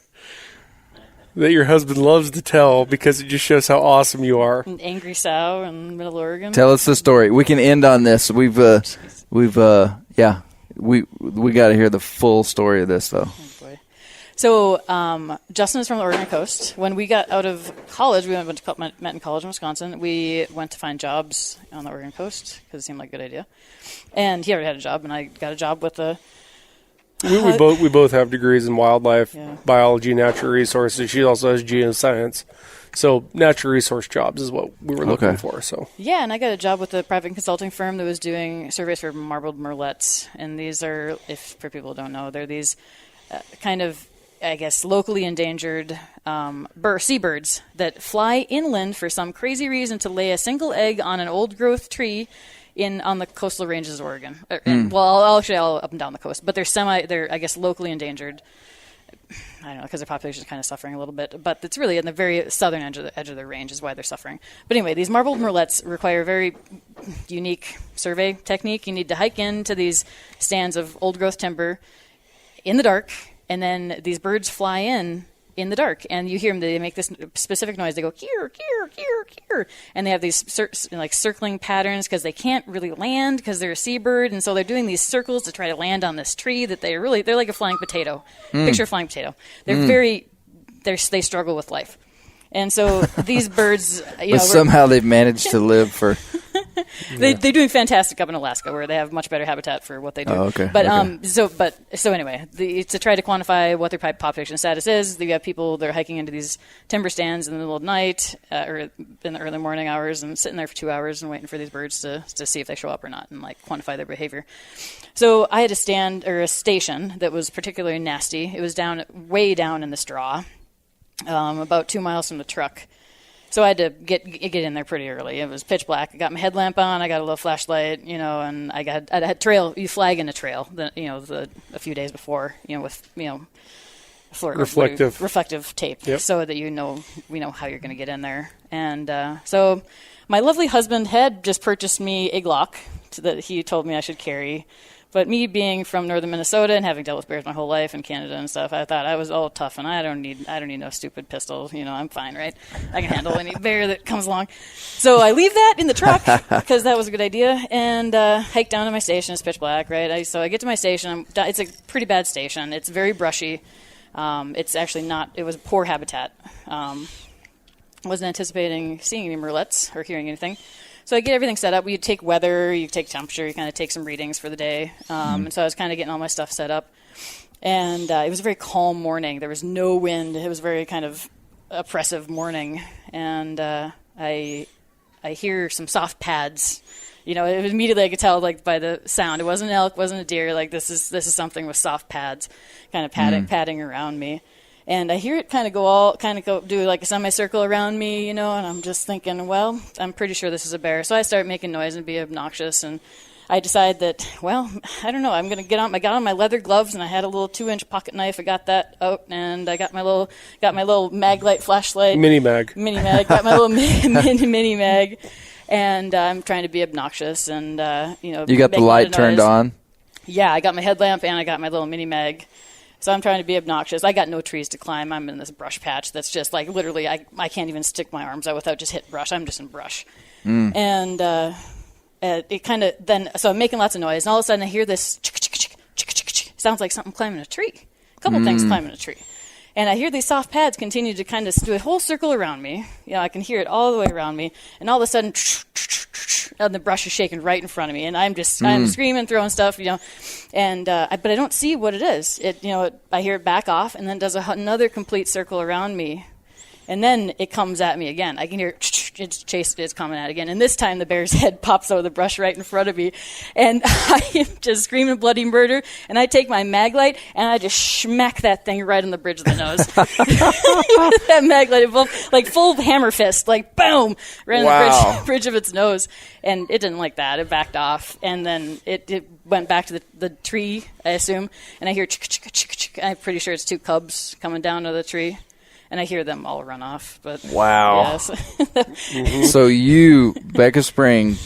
that your husband loves to tell because it just shows how awesome you are. An angry sow in Middle Oregon. Tell us the story. We can end on this. We got to hear the full story of this though. Oh boy. So Justin is from the Oregon coast. When we got out of college, we met in college in Wisconsin. We went to find jobs on the Oregon coast because it seemed like a good idea. And he already had a job, and I got a job with a. We both have degrees in wildlife, biology, natural resources. She also has geoscience. So natural resource jobs is what we were looking for. So yeah, and I got a job with a private consulting firm that was doing surveys for marbled murrelets. And these are, if for people who don't know, they're these kind of, I guess, locally endangered seabirds that fly inland for some crazy reason to lay a single egg on an old-growth tree on the coastal ranges of Oregon. Well, actually all up and down the coast, but they're I guess locally endangered. I don't know, because their population is kind of suffering a little bit, but it's really in the very southern edge of their range is why they're suffering. But anyway, these marbled murrelets require a very unique survey technique. You need to hike into these stands of old-growth timber in the dark, and then these birds fly in the dark, and you hear them. They make this specific noise. They go kier, kier, kier, kier, and they have these circling patterns because they can't really land because they're a seabird, and so they're doing these circles to try to land on this tree that they're like a flying potato. Picture a flying potato. They're they struggle with life, and so these birds, but somehow they've managed to live for. They're doing fantastic up in Alaska, where they have much better habitat for what they do. Oh, okay. But so anyway, to try to quantify what their population status is, you have people that are hiking into these timber stands in the middle of the night or in the early morning hours and sitting there for 2 hours and waiting for these birds to see if they show up or not and quantify their behavior. So I had a station that was particularly nasty. It was way down in the straw, about 2 miles from the truck. So I had to get in there pretty early. It was pitch black. I got my headlamp on. I got a little flashlight, and I had trail. You flag in a trail, a few days before, with reflective tape, so that we know how you're going to get in there. And so my lovely husband had just purchased me a Glock that he told me I should carry, But me being from northern Minnesota and having dealt with bears my whole life in Canada and stuff, I thought I was all tough and I don't need no stupid pistol. I'm fine, right? I can handle any bear that comes along. So I leave that in the truck because that was a good idea, and hike down to my station. It's pitch black, right? So I get to my station. It's a pretty bad station. It's very brushy. It's actually not. It was poor habitat. Wasn't anticipating seeing any murrelets or hearing anything. So I get everything set up. You take weather, you take temperature, you kind of take some readings for the day. And so I was kind of getting all my stuff set up. And it was a very calm morning. There was no wind. It was a very kind of oppressive morning. And I hear some soft pads. Immediately I could tell, like, by the sound. It wasn't an elk, wasn't a deer. Like, this is something with soft pads, kind of padding around me. And I hear it kind of go do like a semicircle around me, and I'm just thinking, well, I'm pretty sure this is a bear. So I start making noise and be obnoxious, and I decide that, well, I don't know, I'm going to I got on my leather gloves, and I had a little 2-inch pocket knife. I got that out, and I got my little mag light flashlight. Mini mag. Got my little mini mag, and I'm trying to be obnoxious, and You got the light turned on? Yeah, I got my headlamp, and I got my little mini mag. So I'm trying to be obnoxious. I got no trees to climb. I'm in this brush patch that's just like literally I can't even stick my arms out without just hitting brush. I'm just in brush. And it kind of then, so I'm making lots of noise. And all of a sudden I hear this sounds like something climbing a tree. A couple things climbing a tree. And I hear these soft pads continue to kind of do a whole circle around me. I can hear it all the way around me. And all of a sudden, and the brush is shaking right in front of me. And I'm screaming, throwing stuff, And but I don't see what it is. I hear it back off, and then does another complete circle around me. And then it comes at me again. I can hear it's coming at again. And this time the bear's head pops out of the brush right in front of me. And I am just screaming bloody murder. And I take my mag light and I just smack that thing right on the bridge of the nose. That mag light, like full hammer fist, like boom, right on the bridge of its nose. And it didn't like that. It backed off. And then it went back to the tree, I assume. And I hear I'm pretty sure it's 2 cubs coming down to the tree. And I hear them all run off. But wow. Yes. So you, Becca Spring,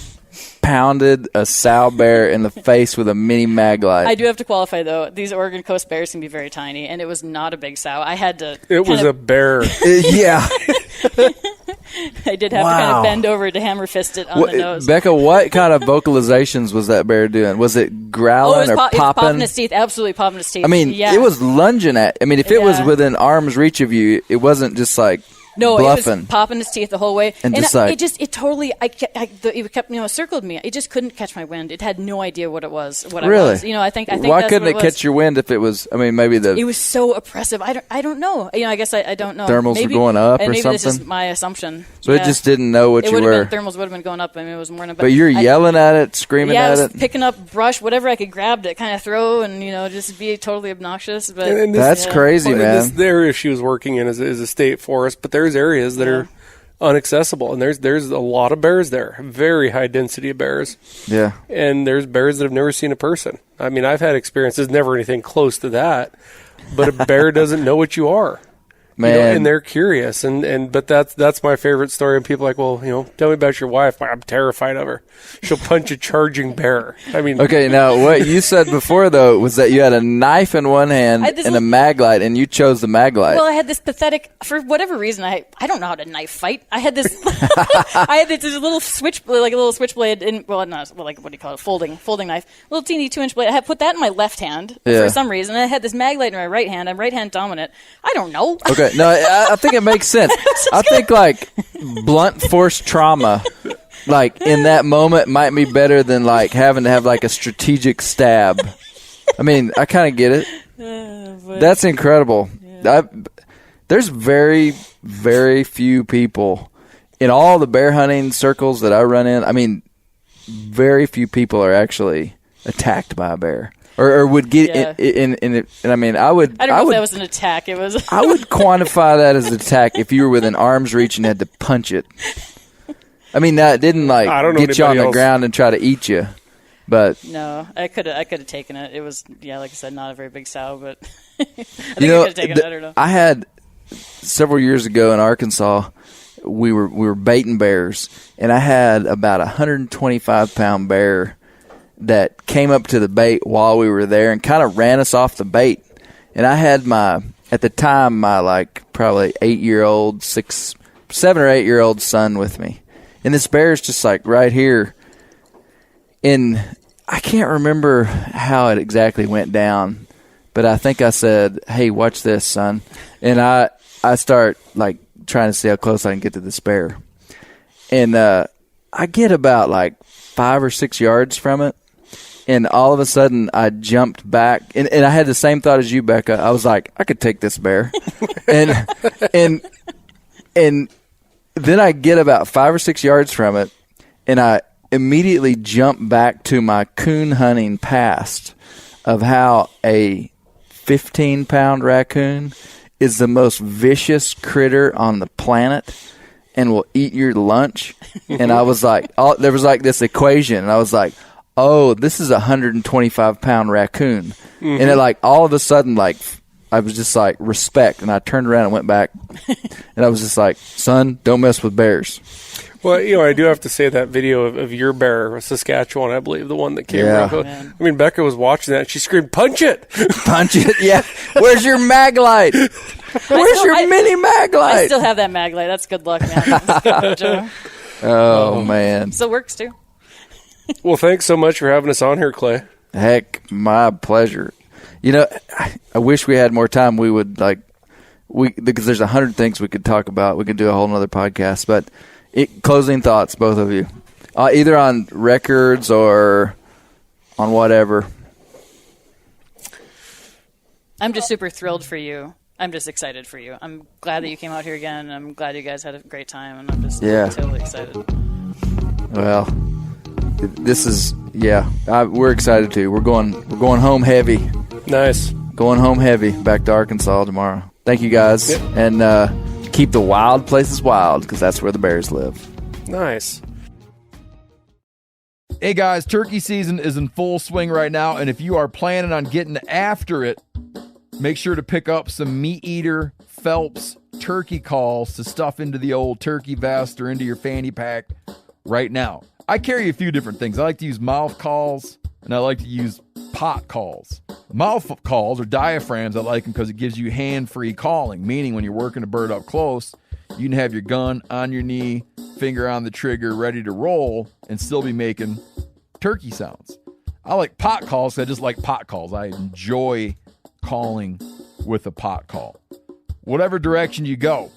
pounded a sow bear in the face with a mini mag light. I do have to qualify, though. These Oregon Coast bears can be very tiny, and it was not a big sow. I had to... It was a bear. Yeah. I did have to kind of bend over to hammer fist it on the nose. Becca, what kind of vocalizations was that bear doing? Was it growling or popping? It was popping its teeth. Absolutely popping its teeth. I mean, it was lunging at... I mean, if it was within arm's reach of you, it wasn't just like... No, bluffing. It was popping its teeth the whole way. And it totally... circled me. It just couldn't catch my wind. It had no idea what it was. Really? I was. I think why that's couldn't what it catch your wind if it was, maybe It was so oppressive. I don't know. I guess I don't know. Thermals were going up or maybe something? This is my assumption. So it just didn't know what you were. Thermals would have been going up. It was more. But you're yelling at it, screaming at it? Yeah, I was picking up brush, whatever I could grab to kind of throw and, just be totally obnoxious. But that's crazy, man. The area she was working in is a state forest, but there's areas that are unaccessible, and there's a lot of bears there, very high density of bears. Yeah. And there's bears that have never seen a person. I mean, I've had experiences, never anything close to that, but a bear doesn't know what you are. Man. And they're curious, but that's my favorite story. And people are like, well, tell me about your wife. I'm terrified of her. She'll punch a charging bear. I mean, okay. Now, what you said before though was that you had a knife in one hand and a mag light, and you chose the mag light. Well, I had this pathetic, for whatever reason, I don't know how to knife fight. I had this, this little switchblade what do you call it? Folding knife, little teeny 2-inch blade. I had put that in my left hand for some reason. I had this mag light in my right hand. I'm right hand dominant. I don't know. Okay. No, I think it makes sense. I think like blunt force trauma, like in that moment, might be better than like having to have like a strategic stab. I mean, I kind of get it. That's incredible. Yeah. There's very, very few people in all the bear hunting circles that I run in. I mean, very few people are actually attacked by a bear. Or would get in it. And I mean, I don't know if that was an attack. It was. I would quantify that as an attack if you were within arm's reach and had to punch it. I mean, that didn't get you on the ground and try to eat you. But no, I could have taken it. It was like I said, not a very big sow, but I think I could have taken it. I don't know. I had several years ago in Arkansas. We were baiting bears, and I had about 125-pound bear that came up to the bait while we were there and kind of ran us off the bait. And I had at the time, my like probably 7 or 8 year old son with me. And this bear is just like right here. And I can't remember how it exactly went down, but I think I said, "Hey, watch this, son." And I start like trying to see how close I can get to this bear. And I get about like 5 or 6 yards from it. And all of a sudden I jumped back and I had the same thought as you, Becca. I was like, I could take this bear. and then I get about 5 or 6 yards from it and I immediately jump back to my coon hunting past of how a 15-pound raccoon is the most vicious critter on the planet and will eat your lunch. And I was like, there was like this equation, and I was like, oh, this is a 125-pound raccoon. Mm-hmm. And it like all of a sudden, like I was just like, respect. And I turned around and went back, and I was just like, son, don't mess with bears. Well, I do have to say that video of your bear, Saskatchewan, I believe, the one that came around. I mean, Becca was watching that, and she screamed, punch it! Punch it, yeah. Where's your mag light? Where's your mini mag light? I still have that mag light. That's good luck, man. Oh, man. Still works, too. Well, thanks so much for having us on here, Clay. Heck, my pleasure. I wish we had more time. We would, because there's 100 things we could talk about. We could do a whole nother podcast, but... closing thoughts, both of you, either on records or on whatever. I'm just super thrilled for you. I'm just excited for you. I'm glad that you came out here again. And I'm glad you guys had a great time, and I'm just totally excited. Well, this is we're excited too. We're going home heavy. Nice. Going home heavy. Back to Arkansas tomorrow. Thank you guys, and keep the wild places wild, because that's where the bears live. Nice. Hey guys, turkey season is in full swing right now, and if you are planning on getting after it, make sure to pick up some meat eater Phelps turkey calls to stuff into the old turkey vest or into your fanny pack right now. I carry a few different things. I like to use mouth calls, and I like to use pot calls. Mouth calls or diaphragms, I like them because it gives you hand-free calling, meaning when you're working a bird up close, you can have your gun on your knee, finger on the trigger, ready to roll, and still be making turkey sounds. I like pot calls because I just like pot calls. I enjoy calling with a pot call. Whatever direction you go,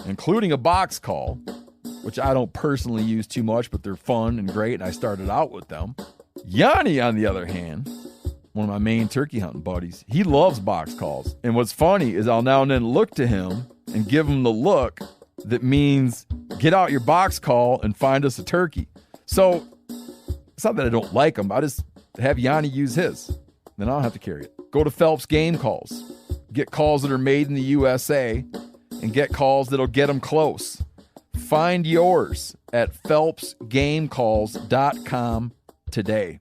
including a box call, which I don't personally use too much, but they're fun and great, and I started out with them. Yanni, on the other hand, one of my main turkey hunting buddies, he loves box calls. And what's funny is I'll now and then look to him and give him the look that means get out your box call and find us a turkey. So it's not that I don't like them. I just have Yanni use his. Then I don't have to carry it. Go to Phelps Game Calls. Get calls that are made in the USA and get calls that'll get them close. Find yours at phelpsgamecalls.com today.